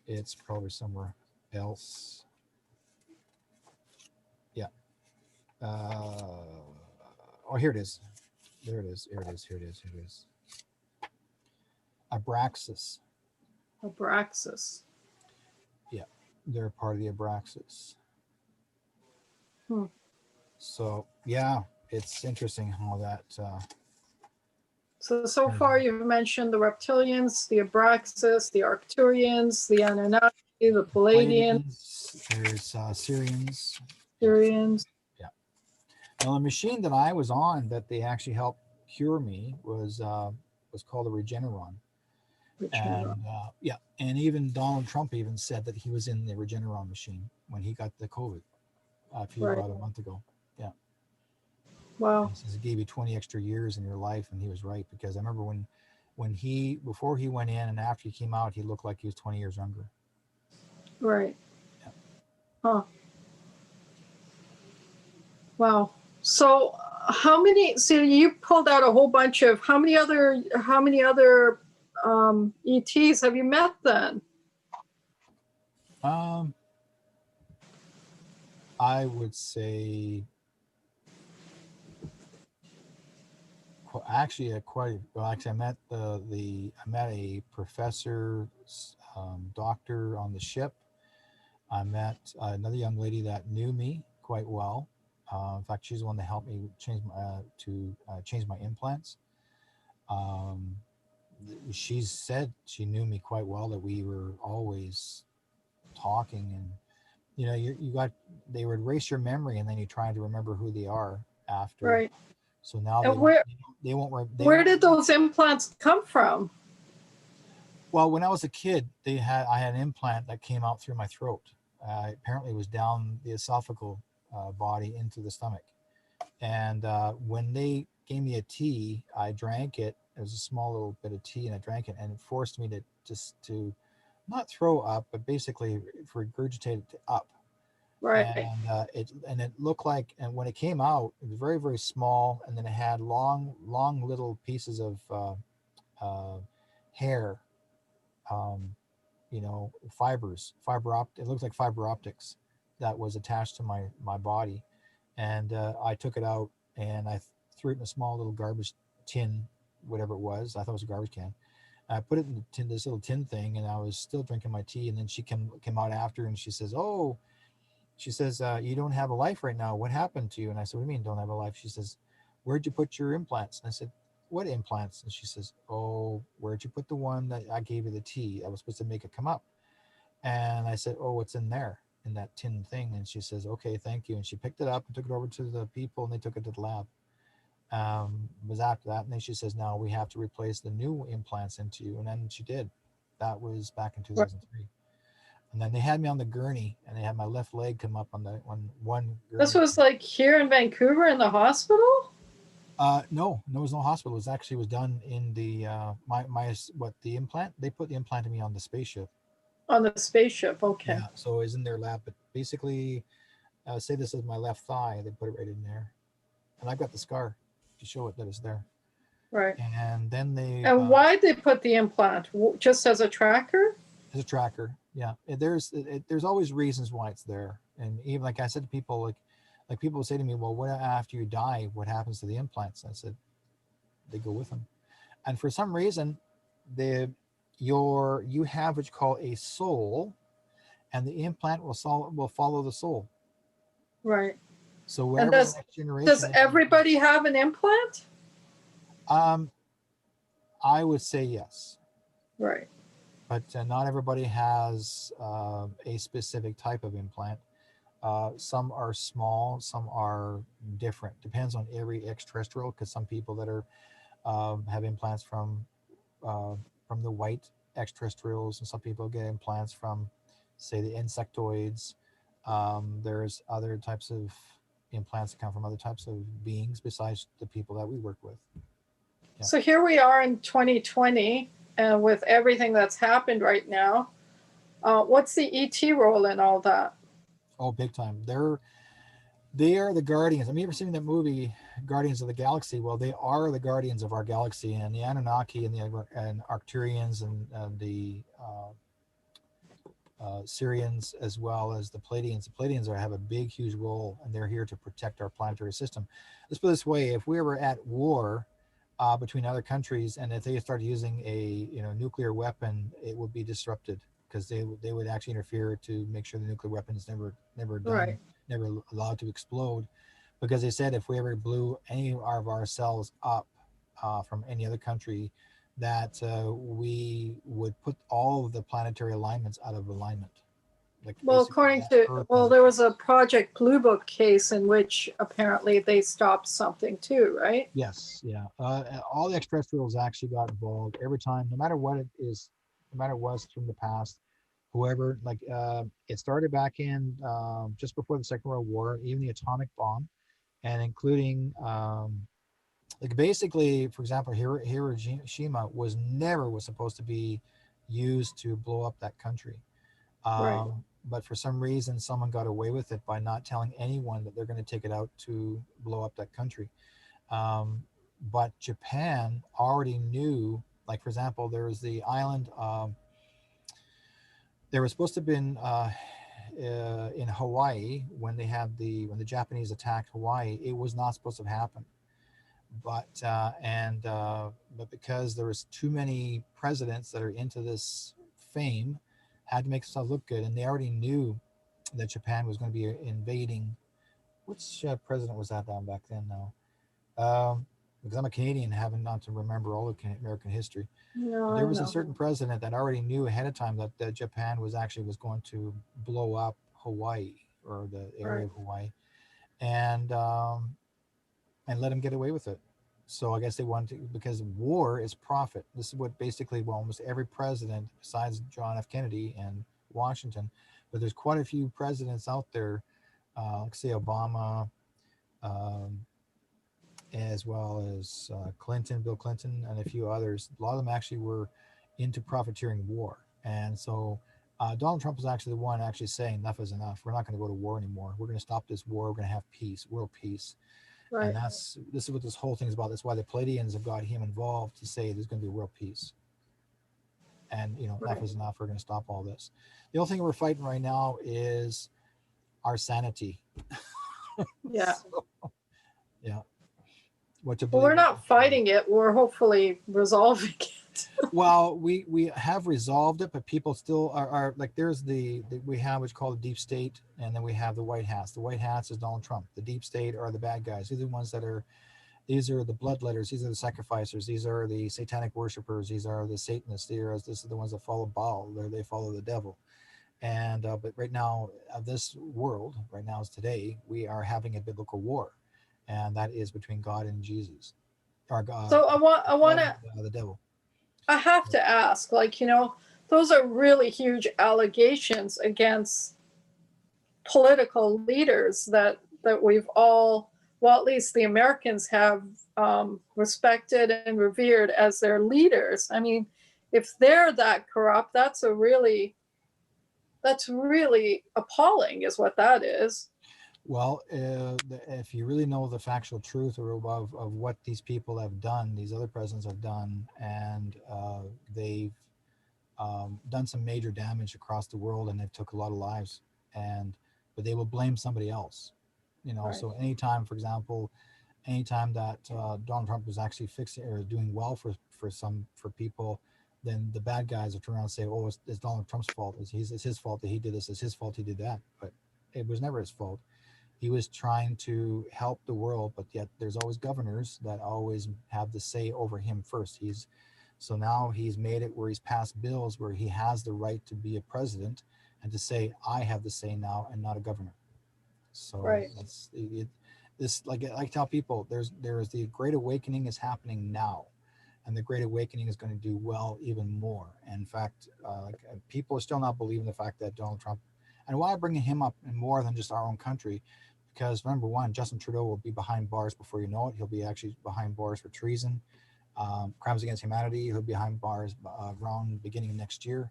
It's probably somewhere else. Yeah. Oh, here it is. There it is. Here it is. Here it is. Here it is. Abraxas. Abraxas. Yeah, they're part of the Abraxas. Hmm. So yeah, it's interesting how that So turns far out. you've mentioned the reptilians, the Abraxas, the Arcturians, the Anunnaki, the The Palladians, Palladians, there's Syrians. Yeah, Syrians. yeah. Now the machine that I was on that they actually helped cure me was called a Regeneron, Regeneron. and yeah, and even Donald Trump even said that he was in the Regeneron machine when he got the COVID Right. about a month ago. Yeah. And Wow. he says it gave you 20 extra years in your life, and he was right because I remember when he before he went in and after he came out, he looked like he was 20 years younger. Right. Yeah. Huh. Wow. So how many, so you pulled out a whole bunch of, how many other ETs have you met then? Um, I would say actually quite well. Actually, I met I met a professor, doctor on the ship. I met another young lady that knew me quite well. In fact, she's the one that helped me change my implants. Um, she said she knew me quite well, that we were always talking, and you know, you got, they would erase your memory, and then you try to remember who they are after. Right. So now And where they won't they where won't did those implants come from? Well, when I was a kid, I had an implant that came out through my throat. Apparently, it was down the esophageal body into the stomach. And when they gave me a tea, I drank it. It was a small little bit of tea, and I drank it, and it forced me to just to not throw up, but basically regurgitate it up. Right. And it looked like, and when it came out, it was very very small, and then it had long little pieces of uh, hair, um, you know, it looks like fiber optics that was attached to my body. And I took it out, and I threw it in a small little garbage tin, whatever it was. I thought it was a garbage can. I put it in the tin, this little tin thing, and I was still drinking my tea. And then she came out after, and she says, "Oh," she says, "You don't have a life right now. What happened to you?" And I said, "What do you mean don't have a life?" She says, "Where'd you put your implants?" And I said, "What implants?" And she says, "Oh, where'd you put the one that I gave you the tea? I was supposed to make it come up." And I said, "Oh, what's in there, in that tin thing?" And she says, "Okay, thank you." And she picked it up and took it over to the people, and they took it to the lab. It was after that, and then she says, "Now we have to replace the new implants into you." And then she did. That was back in 2003. And then they had me on the gurney, and they had my left leg come up on the one This gurney. was like here in Vancouver in the hospital? No, no, it was no hospital. It was actually, it was done in the my what the implant. They put the implant in me on the spaceship. On the spaceship. Okay. Yeah, so it was in their lab. But basically, say this is my left thigh. They put it right in there, and I've got the scar to show it that it's there. Right. And then they've And why'd they put the implant? Just as a tracker? as a tracker. Yeah, there's always reasons why it's there. And even like I said to people, like people will say to me, "Well, what after you die? What happens to the implants?" I said, "They go with them." And for some reason, the you have what you call a soul, and the implant will follow the soul. Right. So And wherever the does next does generation is, everybody have an implant? um, I would say yes, Right. but not everybody has a specific type of implant. Some are small, some are different. Depends on every extraterrestrial, because some people that are have implants uh, from the white extraterrestrials, and some people get implants from, say, the insectoids. There's other types of implants that come from other types of beings besides the people that we work with. Yeah. So here we are in 2020, and with everything that's happened right now, what's the ET role in all that? Oh, big time. They are the guardians. Have you ever seen that movie Guardians of the Galaxy? Well, they are the guardians of our galaxy, and the Anunnaki and the and Arcturians and the Syrians, as well as the Pleiadians. The Pleiadians have a big, huge role, and they're here to protect our planetary system. Let's put it this way: if we were at war between other countries, and if they started using a nuclear weapon, it would be disrupted, because they would actually interfere to make sure the nuclear weapon is Right. never allowed to explode, because they said if we ever blew any of ourselves up from any other country, that we would put all of the planetary alignments out of alignment. Like Well, basically according that to, Earth well, has. there was a Project Blue Book case in which apparently they stopped something too, right? Yes, yeah. All the extraterrestrials actually got involved every time, no matter what it is, no matter what's from the past. Whoever, like, it started back in just before the Second World War, even the atomic bomb, and including like basically, for example, Hiroshima was supposed to be used to blow up that country. Right. But for some reason, someone got away with it by not telling anyone that they're going to take it out to blow up that country. Um, but Japan already knew, like, for example, there was the island, there was supposed to have been in Hawaii when when the Japanese attacked Hawaii. It was not supposed to happen, but because there was too many presidents that are into this fame, had to make themselves look good, and they already knew that Japan was going to be invading. Which president was that down back then now? Because I'm a Canadian, having not to remember all of American history. No, But I there was a know. certain president that already knew ahead of time that Japan was going to blow up Hawaii, or the area Right. of Hawaii, and let him get away with it. So I guess they want to, because war is profit. This is what basically, well, almost every president besides John F. Kennedy and Washington, but there's quite a few presidents out there, like say Obama, um, as well as Clinton, Bill Clinton, and a few others. A lot of them actually were into profiteering war. And so Donald Trump was actually the one actually saying enough is enough. We're not going to go to war anymore. We're going to stop this war. We're going to have peace, world peace. And Right. this is what this whole thing is about. That's why the Palladians have got him involved, to say there's going to be world peace. And enough Right. is enough. We're going to stop all this. The only thing we're fighting right now is our sanity. Yeah. So, yeah. What to Well, believe, we're what not not to believe. fighting it. We're hopefully resolving it. Well, we have resolved it, but people still are like, there's the we have what's called the deep state, and then we have the white hats. The white hats is Donald Trump. The deep state are the bad guys. These are the ones that are, these are the bloodletters. These are the sacrificers. These are the satanic worshipers. These are the Satanists. This are the ones that follow Baal. They follow the devil. And but right now, this world right now is today, we are having a biblical war, and that is between God and Jesus, or So I want God to, and the devil. I have to ask, like, those are really huge allegations against political leaders that we've all, well, at least the Americans have respected and revered as their leaders. I mean, if they're that corrupt, that's really appalling, is what that is. Well, if you really know the factual truth of what these people have done, these other presidents have done, and they've done some major damage across the world, and they've took a lot of lives, and but they will blame somebody else. Right. So anytime, for example, anytime that Donald Trump was actually fixing or doing well for people, then the bad guys will turn around and say, "Oh, it's Donald Trump's fault. It's his fault that he did this. It's his fault he did that." But it was never his fault. He was trying to help the world, but yet there's always governors that always have the say over him first. So now he's made it where he's passed bills where he has the right to be a president and to say, I have the say now and not a governor. So Right. that's this, like I tell people, there is the great awakening is happening now, and the great awakening is going to do well even more. And in fact, people are still not believing the fact that Donald Trump, and why I'm bringing him up in more than just our own country, because number one, Justin Trudeau will be behind bars before you know it. He'll be actually behind bars for treason, crimes against humanity. He'll be behind bars around beginning of next year.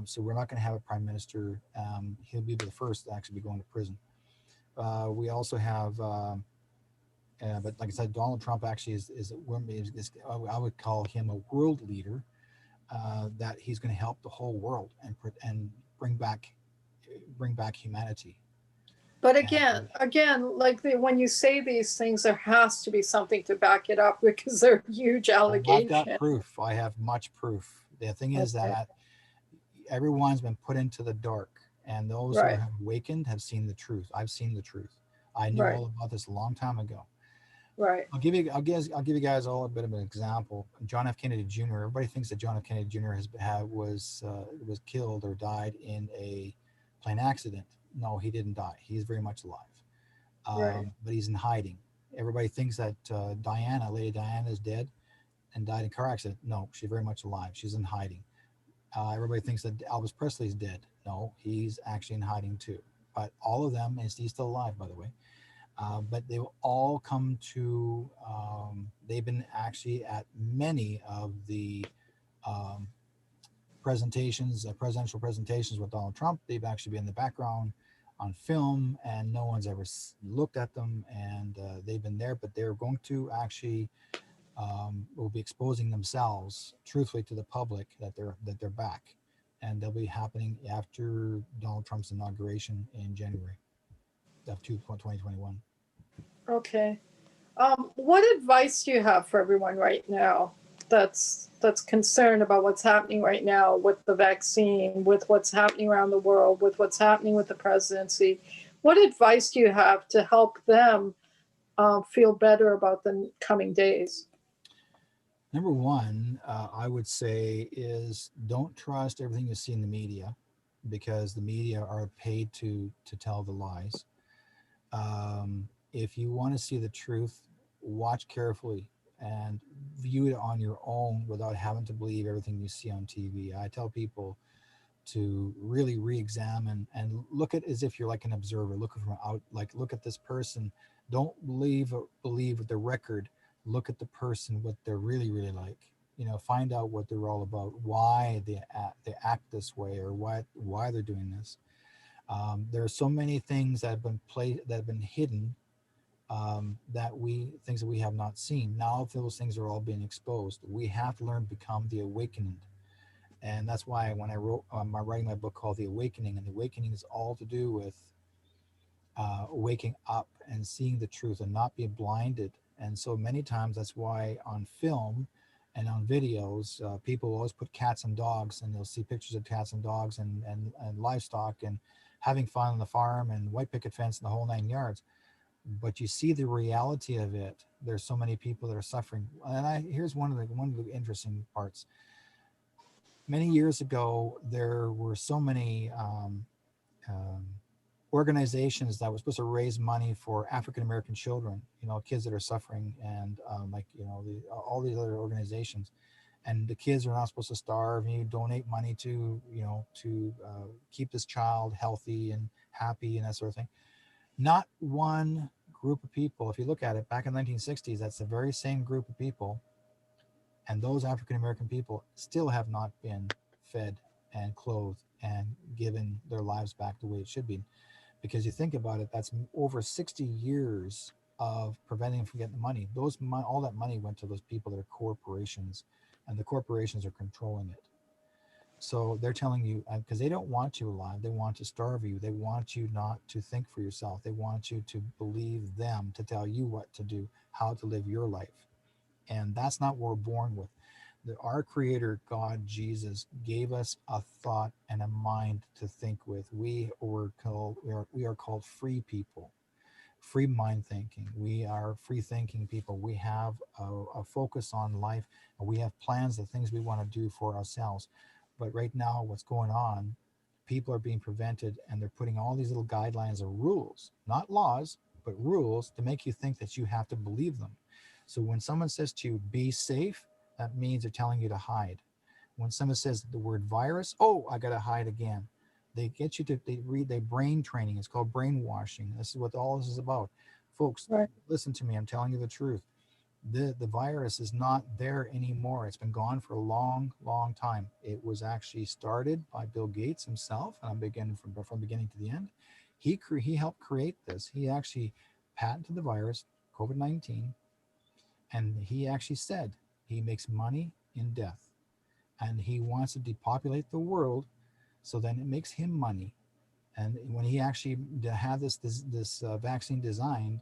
So we're not going to have a prime minister. He'll be the first to actually be going to prison. We also have, but like I said, Donald Trump actually is I would call him a world leader. That he's going to help the whole world and bring back humanity. But And again, like when you say these things, there has to be something to back it up because they're huge I've got allegations. proof. I have much proof. The thing is Okay. that everyone's been put into the dark, and those who Right. have awakened have seen the truth. I've seen the truth. I knew Right. all about this a long time ago. Right. I'll give you guys all a bit of an example. John F. Kennedy Jr. Everybody thinks that John F. Kennedy Jr. Was killed or died in a plane accident. No, he didn't die. He's very much alive, Right. but he's in hiding. Everybody thinks that Lady Diana, is dead and died in a car accident. No, she's very much alive. She's in hiding. Everybody thinks that Elvis Presley's dead. No, he's actually in hiding too. But all of them, and he's still alive, by the way. But they will all come to, they've been actually at many of the um, presidential presentations with Donald Trump. They've actually been in the background on film, and no one's ever looked at them, and they've been there, but they're going to actually will be exposing themselves truthfully to the public that they're back, and they'll be happening after Donald Trump's inauguration in January of 2021. Okay. What advice do you have for everyone right now that's concerned about what's happening right now with the vaccine, with what's happening around the world, with what's happening with the presidency? What advice do you have to help them feel better about the coming days? Number one, I would say, is don't trust everything you see in the media. because the media are paid to tell the lies. If you want to see the truth, watch carefully and view it on your own without having to believe everything you see on TV. I tell people to really re-examine and look at as if you're like an observer, look from out, like look at this person. Don't believe the record. Look at the person, what they're really like. You know, find out what they're all about, why they act this way, or why they're doing this. There are so many things that have been played, that have been hidden, things that we have not seen. Now those things are all being exposed. We have to learn to become the awakened. And that's why when I wrote writing my book called The Awakening, and the awakening is all to do with waking up and seeing the truth and not be blinded. And so many times that's why on film and on videos, people always put cats and dogs, and they'll see pictures of cats and dogs and livestock and having fun on the farm and white picket fence and the whole 9 yards. But you see the reality of it. There's so many people that are suffering. And here's one of the interesting parts. Many years ago, there were so many um, organizations that were supposed to raise money for African American children, you know, kids that are suffering, and like, you know, all these other organizations. And the kids are not supposed to starve. And you donate money to, you know, to keep this child healthy and happy and that sort of thing. Not one group of people, if you look at it back in the 1960s, that's the very same group of people, and those African American people still have not been fed and clothed and given their lives back the way it should be. Because you think about it, that's over 60 years of preventing them from getting the money. All that money went to those people that are corporations, and the corporations are controlling it. So they're telling you, because they don't want you alive, they want to starve you. They want you not to think for yourself. They want you to believe them, to tell you what to do, how to live your life. And that's not what we're born with. Our creator, God, Jesus, gave us a thought and a mind to think with. We are called free people, free mind thinking. We are free thinking people. We have a focus on life, and we have plans, the things we want to do for ourselves. But right now, what's going on, people are being prevented, and they're putting all these little guidelines or rules, not laws, but rules, to make you think that you have to believe them. So when someone says to you, be safe, that means they're telling you to hide. When someone says the word virus, oh, I got to hide again. They get you to, they read their brain training. It's called brainwashing. This is what all this is about. Folks, Right. listen to me. I'm telling you the truth. The virus is not there anymore. It's been gone for a long time. It was actually started by Bill Gates himself, and I'm beginning from beginning to the end. He helped create this. He actually patented the virus, COVID-19, and he actually said he makes money in death, and he wants to depopulate the world, so then it makes him money. And when he actually had this vaccine designed,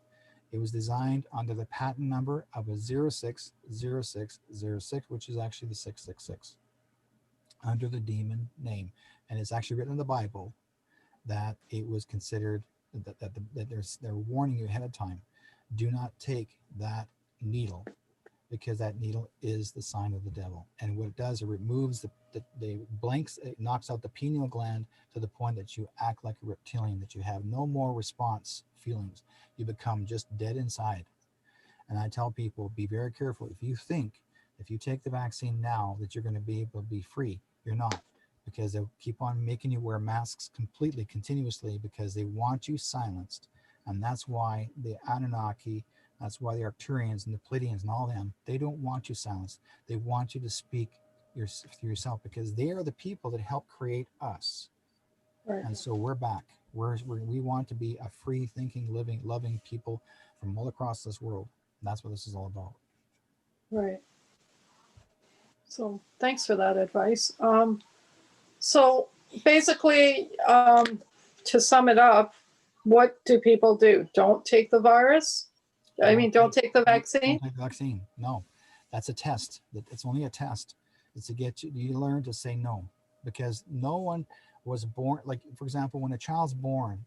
it was designed under the patent number of a 060606, which is actually the 666, under the demon name. And it's actually written in the Bible that it was considered that they're warning you ahead of time. Do not take that needle, because that needle is the sign of the devil. And what it does, it removes the blanks, it knocks out the pineal gland to the point that you act like a reptilian, that you have no more response feelings. You become just dead inside. And I tell people, be very careful. If you think, if you take the vaccine now, that you're going to be able to be free, you're not. Because they'll keep on making you wear masks completely, continuously, because they want you silenced. And that's why the Anunnaki, that's why the Arcturians and the Pleiadians and all them, they don't want you silenced. They want you to speak through yourself, because they are the people that help create us. Right. And so we're back. We want to be a free thinking, living, loving people from all across this world. And that's what this is all about. Right. So thanks for that advice. So basically, to sum it up, what do people do? Don't take the virus? I mean, don't take the vaccine? Don't take the vaccine. No, that's a test. It's only a test. It's to get you learn to say no, because no one was born. Like, for example, when the child's born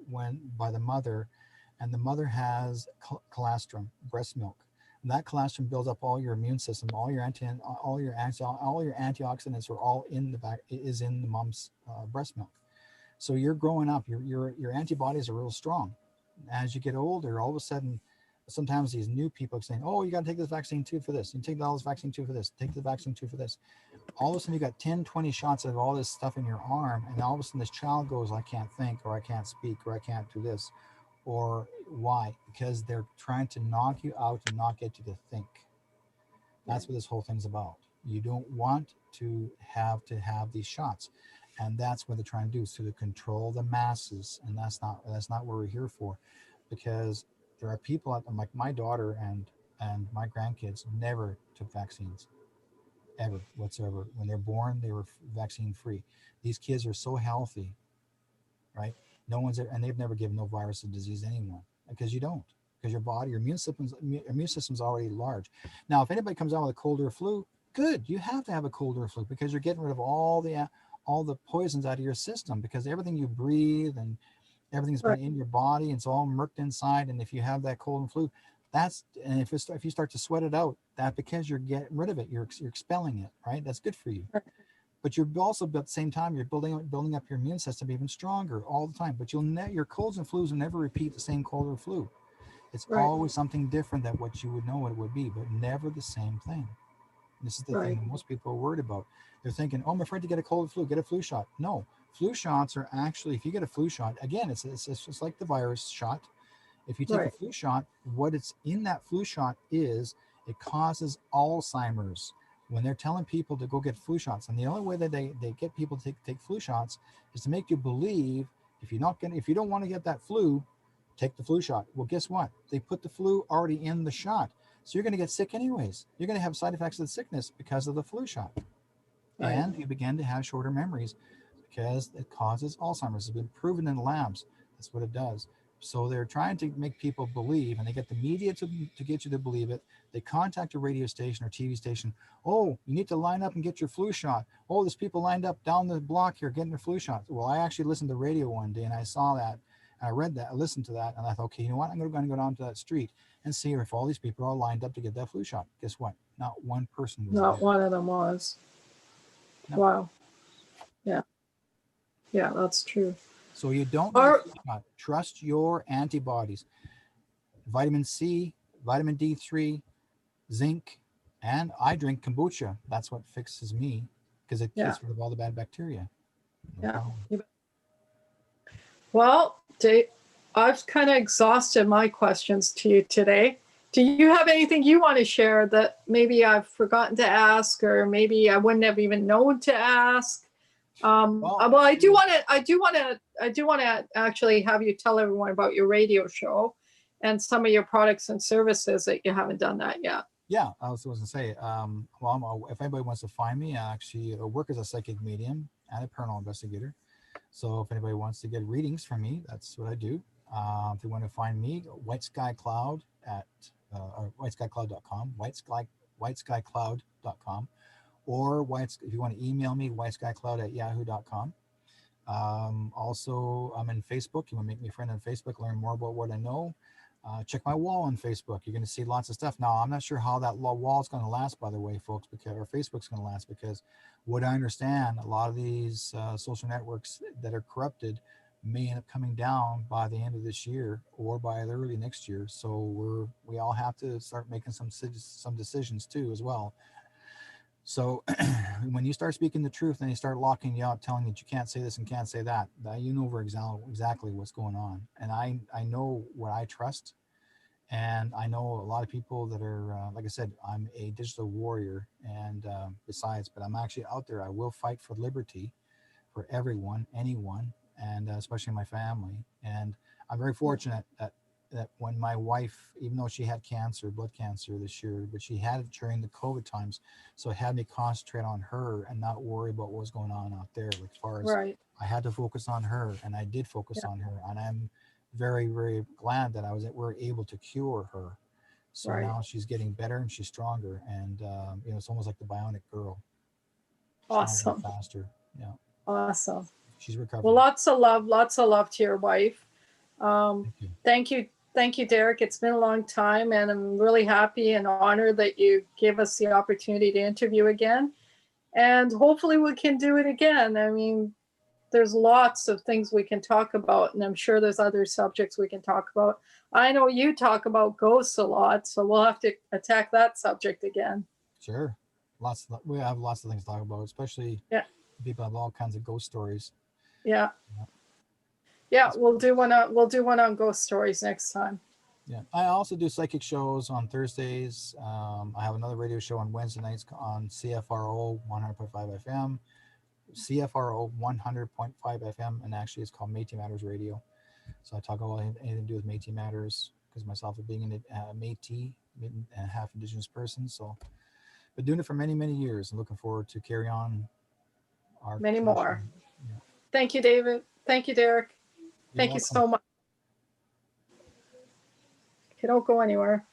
when by the mother, and the mother has colostrum, breast milk. That colostrum builds up all your immune system, all your antioxidants are all in the back, is in the mom's breast milk. So you're growing up, your antibodies are real strong. As you get older, all of a sudden, sometimes these new people are saying, oh, you got to take this vaccine too for this. You take all this vaccine too for this. Take the vaccine too for this. All of a sudden, you got 10, 20 shots of all this stuff in your arm. And all of a sudden, this child goes, I can't think, or I can't speak, or I can't do this. Or why? Because they're trying to knock you out and not get you to think. That's what this whole thing's about. You don't want to have these shots. And that's what they're trying to do, is to control the masses. And that's not what we're here for. Because there are people out there, like my daughter and my grandkids never took vaccines, ever whatsoever. When they're born, they were vaccine free. These kids are so healthy, right? No one's ever, and they've never given no virus or disease to anyone, because you don't, because your immune system's already large. Now, if anybody comes out with a cold or a flu, good. You have to have a cold or a flu, because you're getting rid of all the poisons out of your system, because everything you breathe and everything's been in your body, and it's all murked inside. And if you have that cold and flu, and if you start to sweat it out, that because you're getting rid of it, you're expelling it, right? That's good for you. But you're also, at the same time, you're building up your immune system even stronger all the time. But your colds and flus will never repeat the same cold or flu. It's always something different than what you would know what it would be, but never the same thing. This is the thing that most people are worried about. They're thinking, oh, I'm afraid to get a cold or flu, get a flu shot. No, flu shots are actually, if you get a flu shot, again, it's just like the virus shot. If you take a flu shot, what it's in that flu shot is it causes Alzheimer's. When they're telling people to go get flu shots, and the only way that they get people to take flu shots is to make you believe if you don't want to get that flu, take the flu shot. Well, guess what? They put the flu already in the shot. So you're going to get sick anyways. You're going to have side effects of the sickness because of the flu shot. And you begin to have shorter memories because it causes Alzheimer's. It's been proven in the labs. That's what it does. So they're trying to make people believe, and they get the media to get you to believe it. They contact a radio station or TV station. Oh, you need to line up and get your flu shot. Oh, there's people lined up down the block here getting their flu shot. Well, I actually listened to the radio one day and I saw that. And I read that, I listened to that, and I thought, okay, you know what? I'm going to go down to that street and see if all these people are all lined up to get that flu shot. Guess what? Not one person was Not there. one of them was. No. Wow. Yeah. Yeah, that's true. So you don't need a flu shot. Trust your antibodies. Vitamin C, vitamin D3, zinc, and I drink kombucha. That's what fixes me, because it gets rid of all the bad bacteria. No problem. Well, Dave, I've kind of exhausted my questions to you today. Do you have anything you want to share that maybe I've forgotten to ask, or maybe I wouldn't have even known to ask? Well, I do want to actually have you tell everyone about your radio show and some of your products and services that you haven't done that yet. Yeah, I was going to say, well, if anybody wants to find me, I actually work as a psychic medium and a paranormal investigator. So if anybody wants to get readings from me, that's what I do. If you want to find me, Whiteskycloud at whiteskycloud.com, whiteskycloud.com, or if you want to email me, whiteskycloud@yahoo.com. Also, I'm in Facebook. You want to make me a friend on Facebook, learn more about what I know. Check my wall on Facebook. You're going to see lots of stuff. Now, I'm not sure how that wall is going to last, by the way, folks, because our Facebook's going to last, because what I understand, a lot of these social networks that are corrupted may end up coming down by the end of this year or by the early next year. So we all have to start making some decisions too as well. So when you start speaking the truth and they start locking you out, telling you that you can't say this and can't say that, you know exactly what's going on. And I know what I trust. And I know a lot of people that are, like I said, I'm a digital warrior. And besides, but I'm actually out there. I will fight for liberty for everyone, anyone, and especially my family. And I'm very fortunate that when my wife, even though she had cancer, blood cancer this year, but she had it during the COVID times. So it had me concentrate on her and not worry about what was going on out there. Like, as far as I had to focus on her, and I did focus on her. And I'm very, very glad that we're able to cure her. So now she's getting better and she's stronger. And, it's almost like the bionic girl. Awesome. Faster. Yeah. Awesome. She's recovering. Well, lots of love to your wife. Thank you Thank you, Derek. It's been a long time, and I'm really happy and honored that you gave us the opportunity to interview again. And hopefully we can do it again. I mean, there's lots of things we can talk about, and I'm sure there's other subjects we can talk about. I know you talk about ghosts a lot, so we'll have to attack that subject again. Sure. We have lots of things to talk about, especially Yeah. people have all kinds of ghost stories. Yeah. Yeah, we'll do one on ghost stories next time. Yeah, I also do psychic shows on Thursdays. I have another radio show on Wednesday nights on CFRO 100.5 FM, CFRO 100.5 FM, and actually it's called Métis Matters Radio. So I talk about anything to do with Métis Matters because myself being a Métis, half Indigenous person. So been doing it for many, many years and looking forward to carry on our Many tradition. more. Yeah. Thank you, David. Thank you, Derek. You're Thank you welcome. so much. Okay, don't go anywhere.